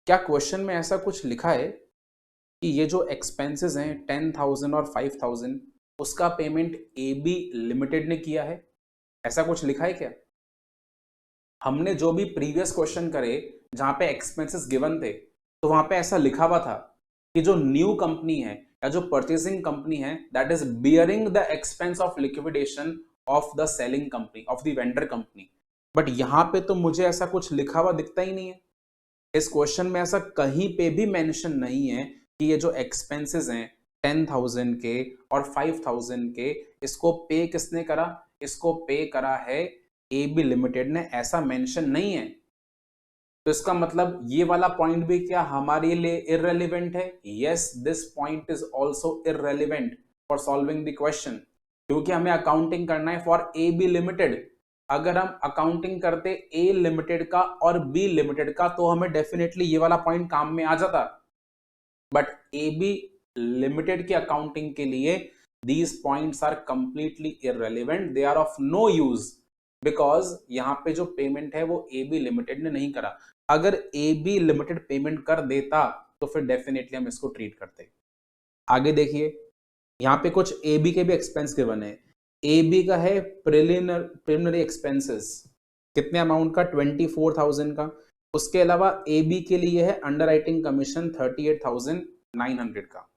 क्या क्वेश्चन में ऐसा कुछ लिखा है कि ये जो एक्सपेंसेस हैं 10,000 और 5,000 उसका पेमेंट ए बी लिमिटेड ने किया है? ऐसा कुछ लिखा है क्या? हमने जो भी प्रीवियस क्वेश्चन करे जहां पे एक्सपेंसेस गिवन थे, तो वहां पे ऐसा लिखा हुआ था कि जो न्यू कंपनी है या जो परचेसिंग कंपनी है that is bearing the expense of liquidation of the selling company, of the vendor company. But यहां पे तो मुझे ऐसा कुछ लिखा हुआ दिखता ही नहीं है। इस क्वेश्चन में ऐसा कहीं पे भी मेंशन नहीं है कि ये जो एक्सपेंसेस हैं 10,000 के और 5,000 के, इसको पे किसने करा? इसको पे करा है ए बी लिमिटेड ने, ऐसा मेंशन नहीं है। तो इसका मतलब ये वाला पॉइंट भी क्या हमारे लिए इररेलेवेंट है? Yes, this point is also irrelevant for solving the question, क्योंकि हमें अकाउंटिंग करना है फॉर ए बी लिमिटेड। अगर हम अकाउंटिंग करते ए लिमिटेड का और बी लिमिटेड का तो हमें डेफिनेटली ये वाला पॉइंट काम में आ जाता, बट ए बी लिमिटेड की अकाउंटिंग के लिए these points are completely irrelevant, they are of no use because यहाँ पे जो पेमेंट है वो AB लिमिटेड ने नहीं करा। अगर AB लिमिटेड पेमेंट कर देता तो फिर डेफिनेटली हम इसको ट्रीट करते। आगे देखिए, यहाँ पे कुछ AB के भी एक्सपेंस गिवन है। AB का है प्रिलिमिनरी एक्सपेंसेस, कितने अमाउंट का, 24,000 का। उसके अलावा AB के लिए है अंडर राइटिंग कमीशन 38,900 का।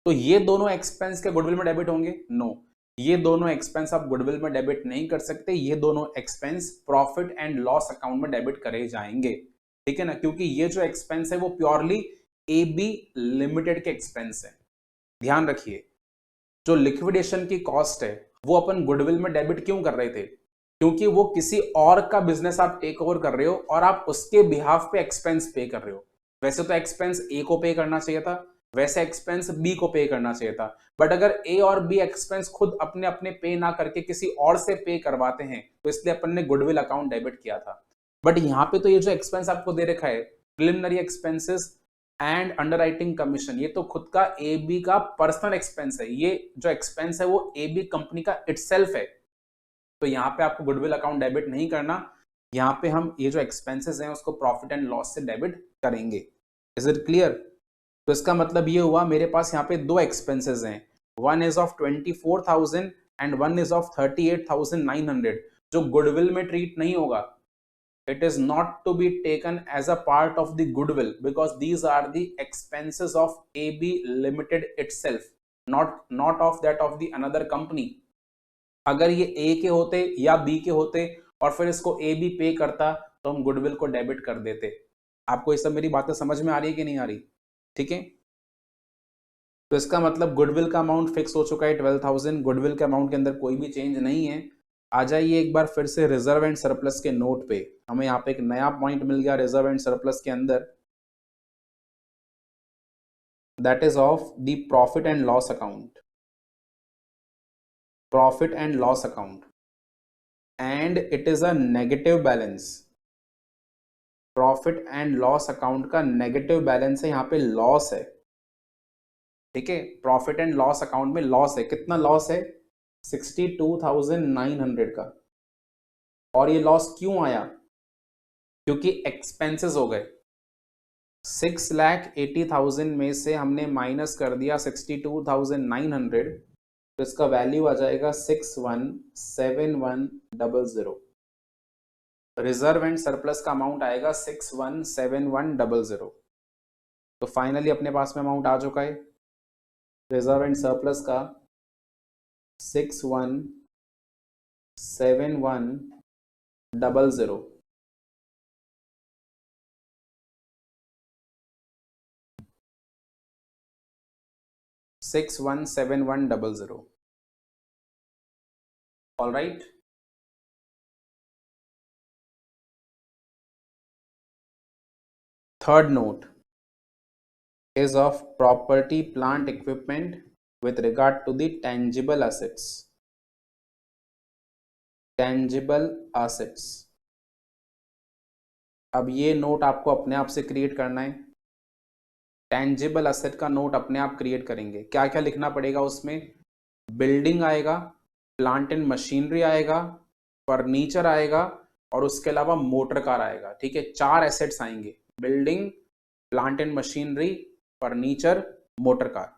तो ये दोनों एक्सपेंस क्या गुडविल में डेबिट होंगे? नो, ये दोनों एक्सपेंस आप गुडविल में डेबिट नहीं कर सकते, ये दोनों expense profit and loss account में डेबिट करे जाएंगे, ठीक है ना, क्योंकि ये जो एक्सपेंस है वो प्योरली AB लिमिटेड के एक्सपेंस है। ध्यान रखिए, जो लिक्विडेशन की कॉस्ट है वो अपन गुडविल में डेबिट क्यों कर रहे थे? क्योंकि वो किसी और का बिजनेस आप टेक ओवर कर रहे हो और आप उसके बिहाफ पे एक्सपेंस पे कर रहे हो। वैसे तो एक्सपेंस ए को पे करना चाहिए था, वैसे एक्सपेंस बी को पे करना चाहिए था, बट अगर ए और बी एक्सपेंस खुद अपने अपने पे ना करके किसी और से पे करवाते हैं तो इसलिए अपन ने गुडविल अकाउंट डेबिट किया था। बट यहाँ पे तो ये जो एक्सपेंस आपको दे रखा है, preliminary expenses and underwriting commission, ये तो खुद का ए बी का पर्सनल एक्सपेंस है। ये जो एक्सपेंस है वो ए बी कंपनी का इटसेल्फ है, तो यहाँ पे आपको गुडविल अकाउंट डेबिट नहीं करना। यहाँ पे हम ये जो एक्सपेंसेस हैं उसको प्रॉफिट एंड लॉस से डेबिट करेंगे। Is it clear? तो इसका मतलब ये हुआ मेरे पास यहाँ पे दो एक्सपेंसेस हैं, one is of 24,000 and one is of 38,900, जो गुडविल में ट्रीट नहीं होगा। It is not to be taken as a part of the goodwill because these are the expenses of AB Limited itself, not of that of the another company. अगर ये A के होते या B के होते और फिर इसको AB पे करता तो हम गुडविल को डेबिट कर देते। आपको ये सब मेरी बातें समझ में आ रही है कि नहीं आ रही? ठीक है, तो इसका मतलब गुडविल का अमाउंट फिक्स हो चुका है 12,000, गुडविल के अमाउंट के अंदर कोई भी चेंज नहीं है। आ जाइए एक बार फिर से रिजर्व एंड सरप्लस के नोट पे, हमें यहाँ पे एक नया पॉइंट मिल गया रिजर्व एंड सरप्लस के अंदर, that is of the profit and loss account, profit and loss account, and it is a negative balance. Profit and loss account का नेगेटिव बैलेंस है, यहाँ पे लॉस है, ठीक है, प्रॉफिट एंड लॉस अकाउंट में लॉस है। कितना लॉस है? 62,900 का। और ये लॉस क्यों आया? क्योंकि एक्सपेंसेस हो गए। 6,80,000 में से हमने माइनस कर दिया 62,900, तो इसका वैल्यू आ जाएगा 617100। रिजर्व एंड सरप्लस का अमाउंट आएगा 617100। तो फाइनली अपने पास में अमाउंट आ चुका है रिजर्व एंड सरप्लस का 617100। 617100। All right, third note is of property plant equipment with regard to the tangible assets, tangible assets। अब ये नोट आपको अपने आप से क्रिएट करना है। टेंजिबल असेट का नोट अपने आप क्रिएट करेंगे। क्या क्या लिखना पड़ेगा उसमें? बिल्डिंग आएगा, प्लांट एंड मशीनरी आएगा, फर्नीचर आएगा और उसके अलावा मोटर कार आएगा। ठीक है, चार एसेट्स आएंगे, building, plant and machinery, furniture, motor car.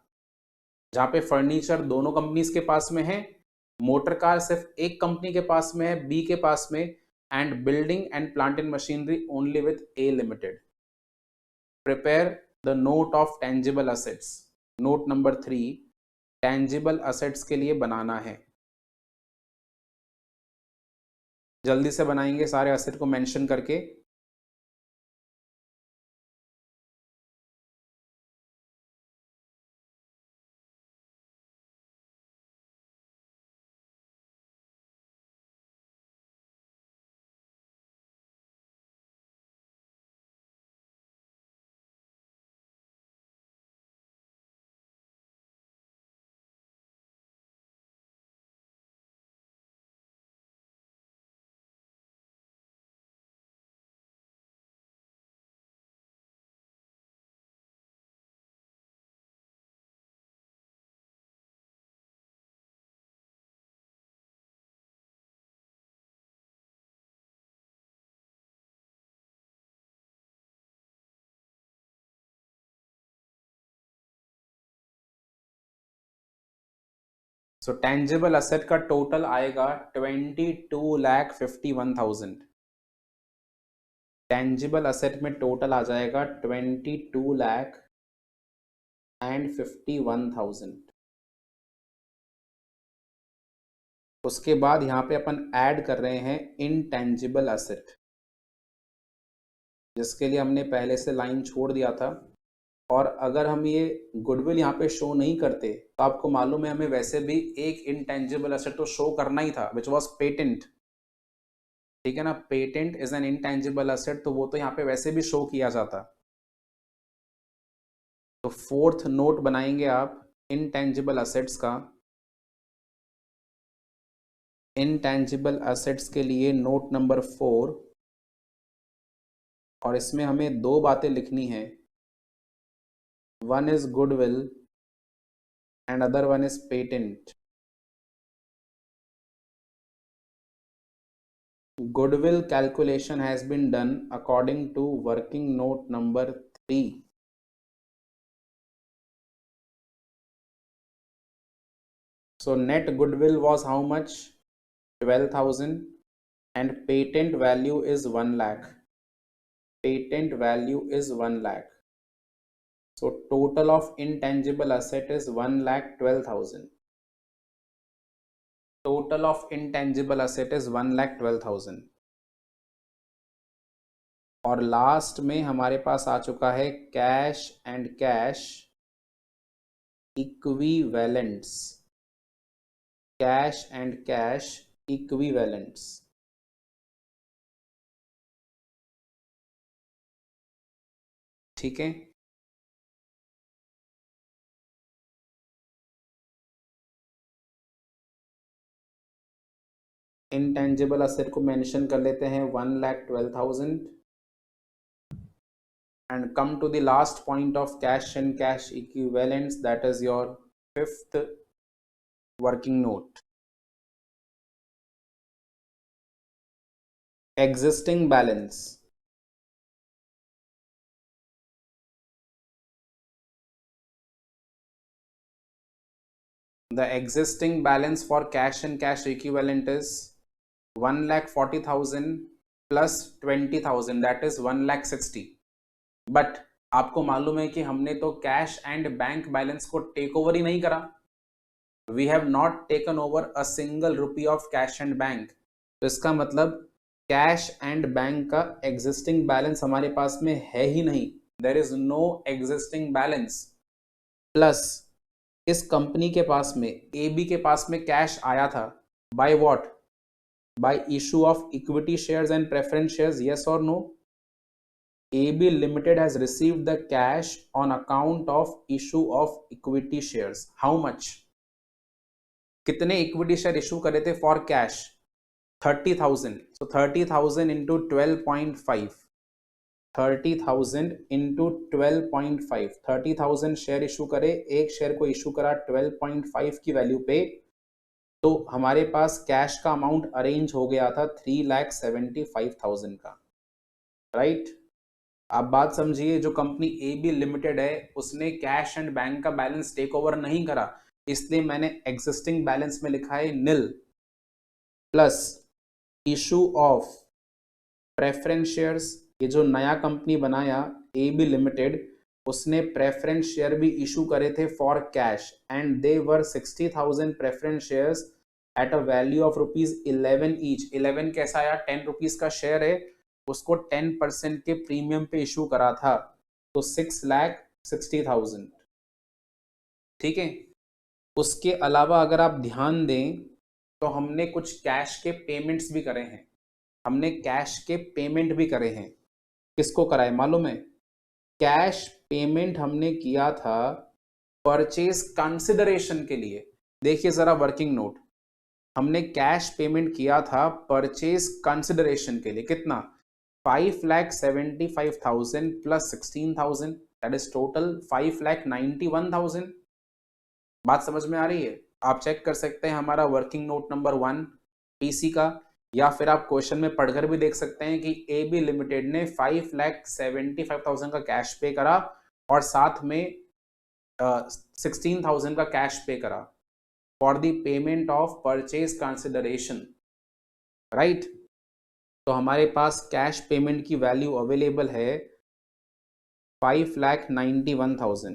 जहां पे फर्नीचर दोनों कंपनीज के पास में है, मोटर कार सिर्फ एक कंपनी के पास में है, बी के पास में, and building and plant and machinery only with A limited. Prepare the note of tangible assets. Note number 3 tangible assets के लिए बनाना है। जल्दी से बनाएंगे सारे असेट को मेंशन करके। सो टेंजिबल असेट का टोटल आएगा 22,51,000। टेंजिबल असेट में टोटल आ जाएगा 22,51,000। उसके बाद यहाँ पे अपन ऐड कर रहे हैं इनटेंजिबल असेट, जिसके लिए हमने पहले से लाइन छोड़ दिया था। और अगर हम ये गुडविल यहाँ पे शो नहीं करते तो आपको मालूम है हमें वैसे भी एक इनटेंजिबल एसेट तो शो करना ही था, विच वॉज पेटेंट। ठीक है ना, patent is an intangible asset, तो वो तो यहाँ पे वैसे भी शो किया जाता। तो फोर्थ नोट बनाएंगे आप इनटेंजिबल एसेट्स का। इनटेंजिबल एसेट्स के लिए नोट नंबर 4, और इसमें हमें दो बातें लिखनी है। One is goodwill and other one is patent. Goodwill calculation has been done according to working note number 3. So net goodwill was how much? 12,000, and patent value is 1 lakh. Patent value is 1 lakh. So total of intangible asset is 1,12,000. Total of intangible asset is 1,12,000. और last में हमारे पास आ चुका है cash and cash equivalents. Cash and cash equivalents. ठीक है, intangible asset को mention कर लेते हैं 1,12,000 and come to the last point of cash and cash equivalents, that is your fifth working note. Existing balance. The existing balance for cash and cash equivalent is 1,40,000 plus 20,000, that is 1,60,000. But आपको मालूम है कि हमने तो cash and bank balance को take over ही नहीं करा। We have not taken over a single rupee of cash and bank. तो इसका मतलब कैश एंड बैंक का एग्जिस्टिंग बैलेंस हमारे पास में है ही नहीं, there is no existing balance. Plus इस कंपनी के पास में, एबी के पास में कैश आया था by what? Bye issue of equity shares and preference shares, yes और no? AB Limited has received the cash on account of issue of equity shares. How much? कितने इक्विटी शेयर इशू करे थे for cash? 30,000. So 30,000 into 12.5. 30,000 into 12.5. 30,000 share issue करे, एक share को issue करा 12.5 की value पे, तो हमारे पास कैश का अमाउंट अरेंज हो गया था 3,75,000 का, राइट? आप बात समझिए, जो कंपनी AB लिमिटेड है उसने कैश एंड बैंक का बैलेंस टेक ओवर नहीं करा, इसलिए मैंने एग्जिस्टिंग बैलेंस में लिखा है nil, plus issue of preference shares. ये जो नया कंपनी बनाया AB लिमिटेड, उसने प्रेफरेंस शेयर भी इशू करे थे for cash, and they were 60,000 preference shares at a value of ₹11 each. 11 कैसा आया? 10 रुपीज का शेयर है, उसको 10% के प्रीमियम पे इशू करा था, तो 6,60,000। ठीक है, उसके अलावा अगर आप ध्यान दें तो हमने कुछ कैश के पेमेंट्स भी करे हैं। हमने कैश के पेमेंट भी करे हैं। किसको कराए मालूम है? कैश पेमेंट हमने किया था परचेज कंसिडरेशन के लिए। देखिए जरा वर्किंग नोट, हमने कैश पेमेंट किया था परचेज कंसिडरेशन के लिए। कितना? 5,75,000 plus 16,000, that is total 5,91,000। बात समझ में आ रही है? आप चेक कर सकते हैं हमारा वर्किंग नोट नंबर 1 पीसी का, या फिर आप क्वेश्चन में पढ़कर भी देख सकते हैं कि AB लिमिटेड ने 5,75,000 का कैश पे करा और साथ में 16,000 का कैश पे करा। For the payment of purchase consideration, right. तो हमारे पास कैश पेमेंट की वैल्यू अवेलेबल है 5,91,000,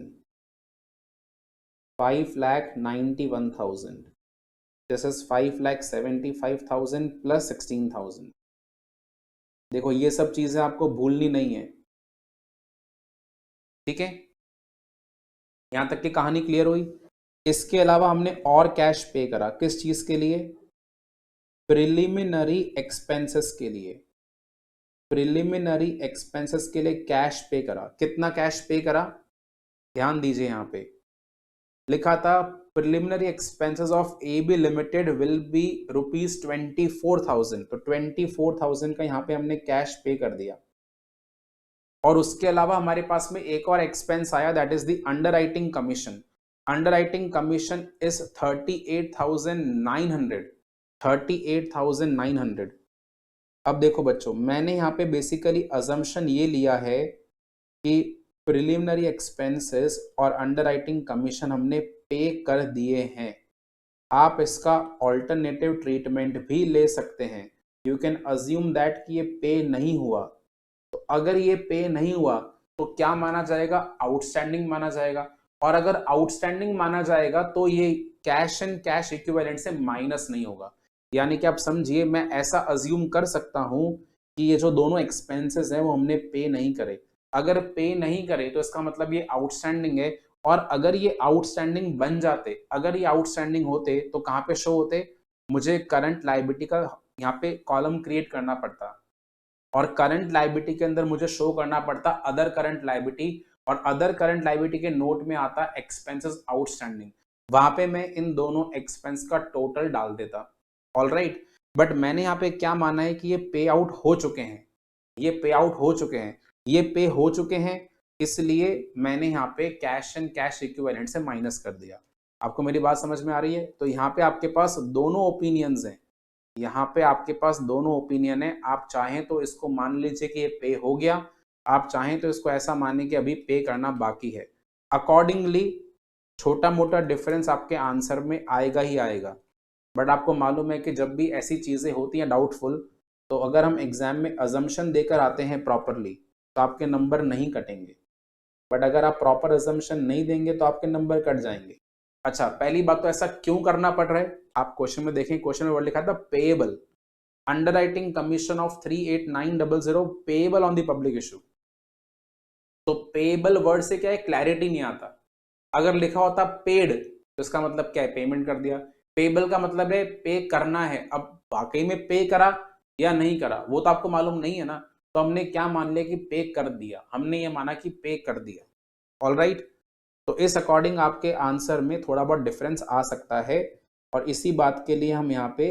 5,91,000। This is 5,75,000 plus 16,000। देखो ये सब चीजें आपको भूलनी नहीं है, ठीक है। यहां तक की कहानी क्लियर हुई। इसके अलावा हमने और कैश पे करा, किस चीज के लिए? प्रिलिमिनरी एक्सपेंसेस के लिए। प्रिलिमिनरी एक्सपेंसेस के लिए कैश पे करा। कितना कैश पे करा? ध्यान दीजिए, यहां पे लिखा था preliminary expenses of AB limited will be ₹24,000। तो 24,000 का यहां पे हमने कैश पे कर दिया। और उसके अलावा हमारे पास में एक और एक्सपेंस आया, that is the underwriting commission. Underwriting commission is 38,900, 38,900। अब देखो बच्चों, मैंने यहाँ पे बेसिकली अजम्पशन ये लिया है कि प्रिलिमिनरी एक्सपेंसेस और अंडरराइटिंग कमीशन हमने पे कर दिए हैं। आप इसका ऑल्टरनेटिव ट्रीटमेंट भी ले सकते हैं। यू कैन अज्यूम दैट कि ये पे नहीं हुआ। तो अगर ये पे नहीं हुआ तो क्या माना जाएगा? आउटस्टैंडिंग माना जाएगा। और अगर आउटस्टैंडिंग माना जाएगा तो ये कैश एंड कैश इक्विवेलेंट से माइनस नहीं होगा। यानी कि आप समझिए, मैं ऐसा अज्यूम कर सकता हूं कि ये जो दोनों एक्सपेंसेस हैं वो हमने पे नहीं करे। अगर पे नहीं करे तो इसका मतलब ये आउटस्टैंडिंग है। और अगर ये आउटस्टैंडिंग बन जाते, अगर ये आउटस्टैंडिंग होते तो कहां पे शो होते? मुझे करंट लायबिलिटी का यहाँ पे कॉलम क्रिएट करना पड़ता, और करंट लायबिलिटी के अंदर मुझे शो करना पड़ता अदर करंट लायबिलिटी, और अदर करंट लायबिलिटी के नोट में आता एक्सपेंसेस आउटस्टैंडिंग। वहां पे मैं इन दोनों एक्सपेंस का टोटल डाल देता। ऑलराइट, बट मैंने यहाँ पे क्या माना है कि ये पे आउट हो चुके हैं, ये पे आउट हो चुके हैं, ये पे हो चुके हैं, इसलिए मैंने यहाँ पे कैश एंड कैश इक्विवेलेंट से माइनस कर दिया। आपको मेरी बात समझ में आ रही है? तो यहाँ पे आपके पास दोनों ओपिनियंस हैं, यहाँ पे आपके पास दोनों ओपिनियन है। आप चाहें तो इसको मान लीजिए कि ये पे हो गया, आप चाहें तो इसको ऐसा माने कि अभी पे करना बाकी है। अकॉर्डिंगली छोटा मोटा डिफरेंस आपके आंसर में आएगा ही आएगा। बट आपको मालूम है कि जब भी ऐसी चीजें होती हैं डाउटफुल, तो अगर हम एग्जाम में अजम्पशन देकर आते हैं प्रॉपरली तो आपके नंबर नहीं कटेंगे। बट अगर आप प्रॉपर अजम्पशन नहीं देंगे तो आपके नंबर कट जाएंगे। अच्छा, पहली बात तो ऐसा क्यों करना पड़ रहा है? आप क्वेश्चन में देखें, क्वेश्चन में वर्ड लिखा था payable, underwriting commission of 38,900 payable on the public issue. तो पेएबल वर्ड से क्या है, क्लैरिटी नहीं आता। अगर लिखा होता पेड तो इसका मतलब क्या है, पेमेंट कर दिया। पेएबल का मतलब है पे करना है। अब वाकई में पे करा या नहीं करा वो तो आपको मालूम नहीं है ना, तो हमने क्या मान लिया कि पे कर दिया, हमने ये माना कि पे कर दिया। ऑलराइट, तो इस अकॉर्डिंग आपके आंसर में थोड़ा बहुत डिफरेंस आ सकता है, और इसी बात के लिए हम यहाँ पे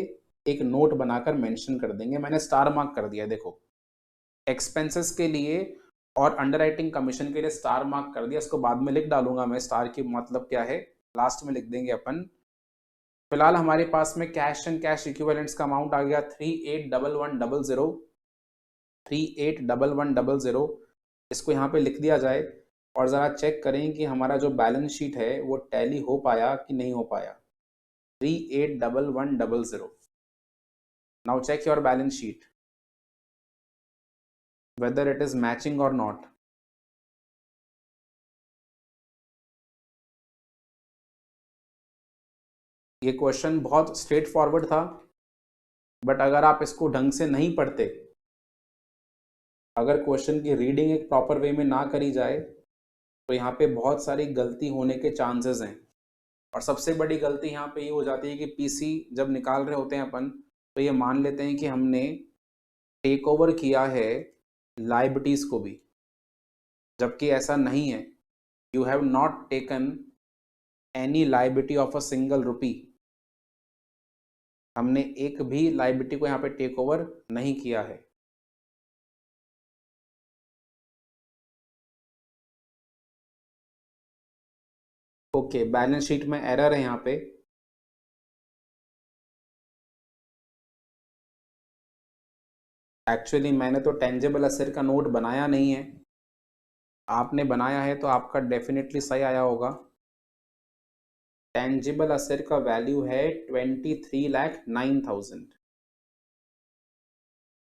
एक नोट बनाकर मेंशन कर देंगे। मैंने स्टार मार्क कर दिया, देखो एक्सपेंसेस के लिए और अंडरराइटिंग कमीशन के लिए स्टार मार्क कर दिया। इसको बाद में लिख डालूंगा मैं, स्टार की मतलब क्या है लास्ट में लिख देंगे अपन। फिलहाल हमारे पास में कैश एंड कैश इक्विवेलेंट्स का अमाउंट आ गया 381100, 381100। इसको यहाँ पे लिख दिया जाए और ज़रा चेक करें कि हमारा जो बैलेंस शीट है वो टैली हो पाया कि नहीं हो पाया। 381100। Now check your balance sheet whether it is matching or not. ये क्वेश्चन बहुत स्ट्रेट फॉरवर्ड था, बट अगर आप इसको ढंग से नहीं पढ़ते, अगर क्वेश्चन की रीडिंग एक प्रॉपर वे में ना करी जाए तो यहाँ पे बहुत सारी गलती होने के चांसेस हैं। और सबसे बड़ी गलती यहाँ पे ये हो जाती है कि पीसी जब निकाल रहे होते हैं अपन, तो ये मान लेते हैं कि हमने टेक ओवर किया है लाइबिलिटीज को भी, जबकि ऐसा नहीं है। You have not taken any liability of a single रुपी। हमने एक भी लाइबिलिटी को यहाँ पे टेक ओवर नहीं किया है। ओके, बैलेंस शीट में एरर है यहाँ पे। एक्चुअली मैंने तो टेंजेबल असेट का नोट बनाया नहीं है, आपने बनाया है तो आपका डेफिनेटली सही आया होगा। टेंजिबल असेट का वैल्यू है 23,09,000।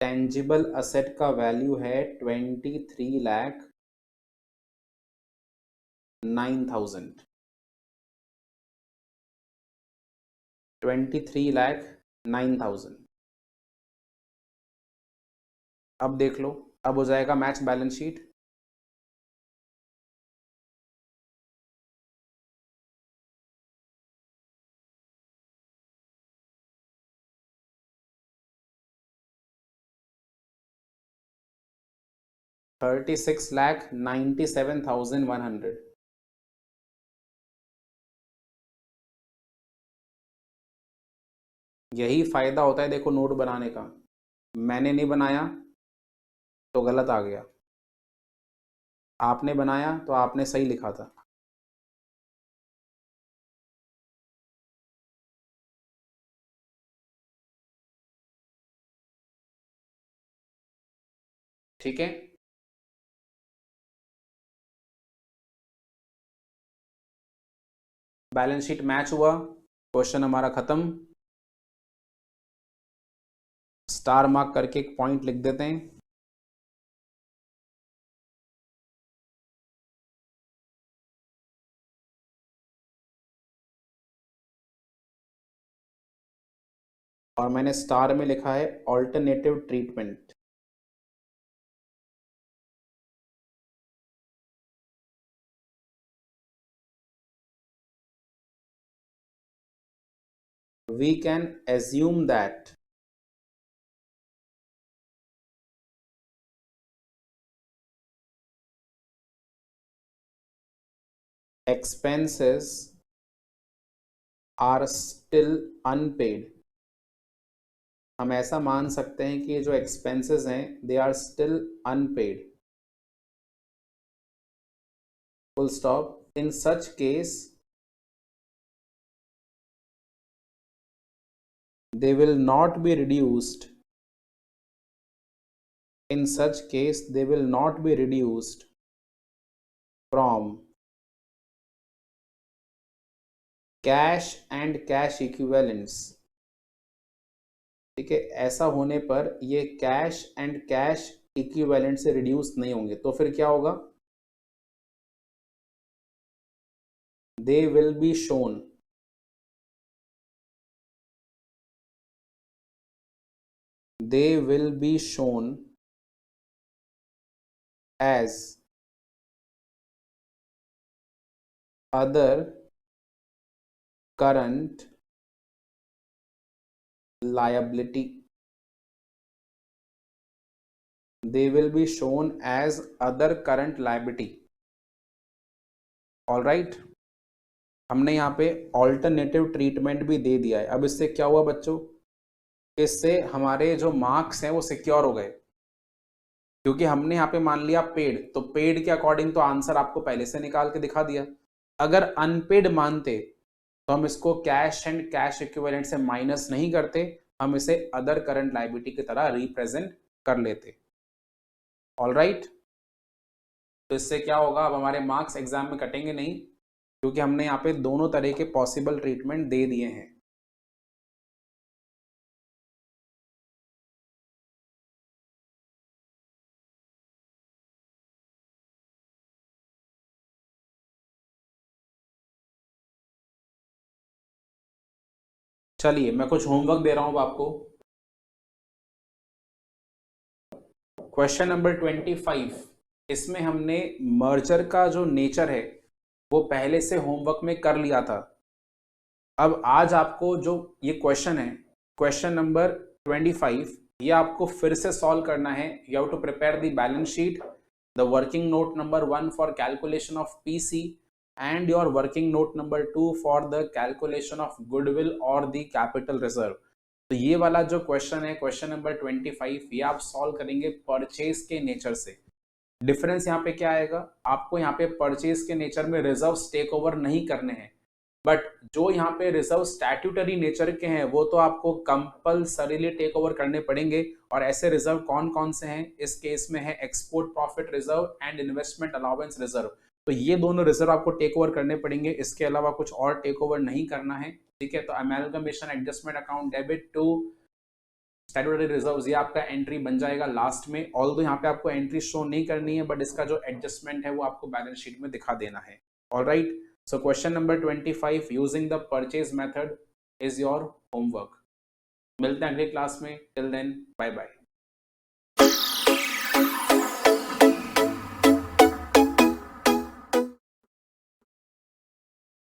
टेंजिबल असेट का वैल्यू है 23,09,000। 23,09,000। अब देख लो, अब हो जाएगा मैच बैलेंस शीट। $36,97,100। यही फायदा होता है देखो नोट बनाने का। मैंने नहीं बनाया तो गलत आ गया, आपने बनाया तो आपने सही लिखा था। ठीक है, बैलेंस शीट मैच हुआ, क्वेश्चन हमारा खत्म। स्टार मार्क करके एक पॉइंट लिख देते हैं। और मैंने स्टार में लिखा है alternative treatment. We can assume that expenses are still unpaid। हम ऐसा मान सकते हैं कि जो एक्सपेंसेस हैं they are still unpaid. Full stop. In such case they will not be reduced। In such case they will not be reduced from cash and cash equivalents। ठीक है, ऐसा होने पर ये कैश एंड कैश इक्विवेलेंट से reduce नहीं होंगे, तो फिर क्या होगा? They will be shown they will be shown as other current liability। they will be shown as other current liability। All right, हमने यहाँ पे ऑल्टरनेटिव ट्रीटमेंट भी दे दिया है। अब इससे क्या हुआ बच्चों? इससे हमारे जो मार्क्स हैं वो सिक्योर हो गए, क्योंकि हमने यहाँ पे मान लिया पेड, तो पेड के अकॉर्डिंग तो आंसर आपको पहले से निकाल के दिखा दिया। अगर अनपेड मानते तो हम इसको कैश एंड कैश इक्विवेलेंट से माइनस नहीं करते, हम इसे अदर करंट लायबिलिटी की तरह रिप्रेजेंट कर लेते। ऑल राइट, तो इससे क्या होगा? अब हमारे मार्क्स एग्जाम में कटेंगे नहीं, क्योंकि हमने यहाँ पे दोनों तरह के पॉसिबल ट्रीटमेंट दे दिए हैं। चलिए मैं कुछ होमवर्क दे रहा हूं आपको। क्वेश्चन नंबर 25, इसमें हमने मर्जर का जो नेचर है वो पहले से होमवर्क में कर लिया था। अब आज आपको जो ये क्वेश्चन है, क्वेश्चन नंबर 25, ये आपको फिर से सॉल्व करना है। You have to prepare the balance sheet, the working note number 1 for calculation of PC and your working note number 2 for the calculation of goodwill or the capital reserve। तो ये वाला जो क्वेश्चन है, question number 25, ये आप solve करेंगे purchase के nature से। डिफरेंस यहाँ पे क्या आएगा? आपको यहाँ पे परचेज के नेचर में रिजर्व टेक ओवर नहीं करने हैं, बट जो यहाँ पे रिजर्व स्टैट्यूटरी नेचर के हैं वो तो आपको कंपल्सरीली टेक ओवर करने पड़ेंगे। और ऐसे रिजर्व कौन कौन से हैं? इस केस में है export profit reserve and investment allowance reserve. तो ये दोनों रिजर्व आपको टेक ओवर करने पड़ेंगे, इसके अलावा कुछ और टेक ओवर नहीं करना है, ठीक है। तो amalgamation adjustment account debit to statutory reserves, ये आपका एंट्री बन जाएगा लास्ट में। ऑल्दो यहाँ पे आपको एंट्री शो नहीं करनी है, बट इसका जो एडजस्टमेंट है वो आपको बैलेंस शीट में दिखा देना है। Alright, so question number 25 using the purchase method is your homework. मिलते हैं अगले क्लास में, टिल देन बाय बाय।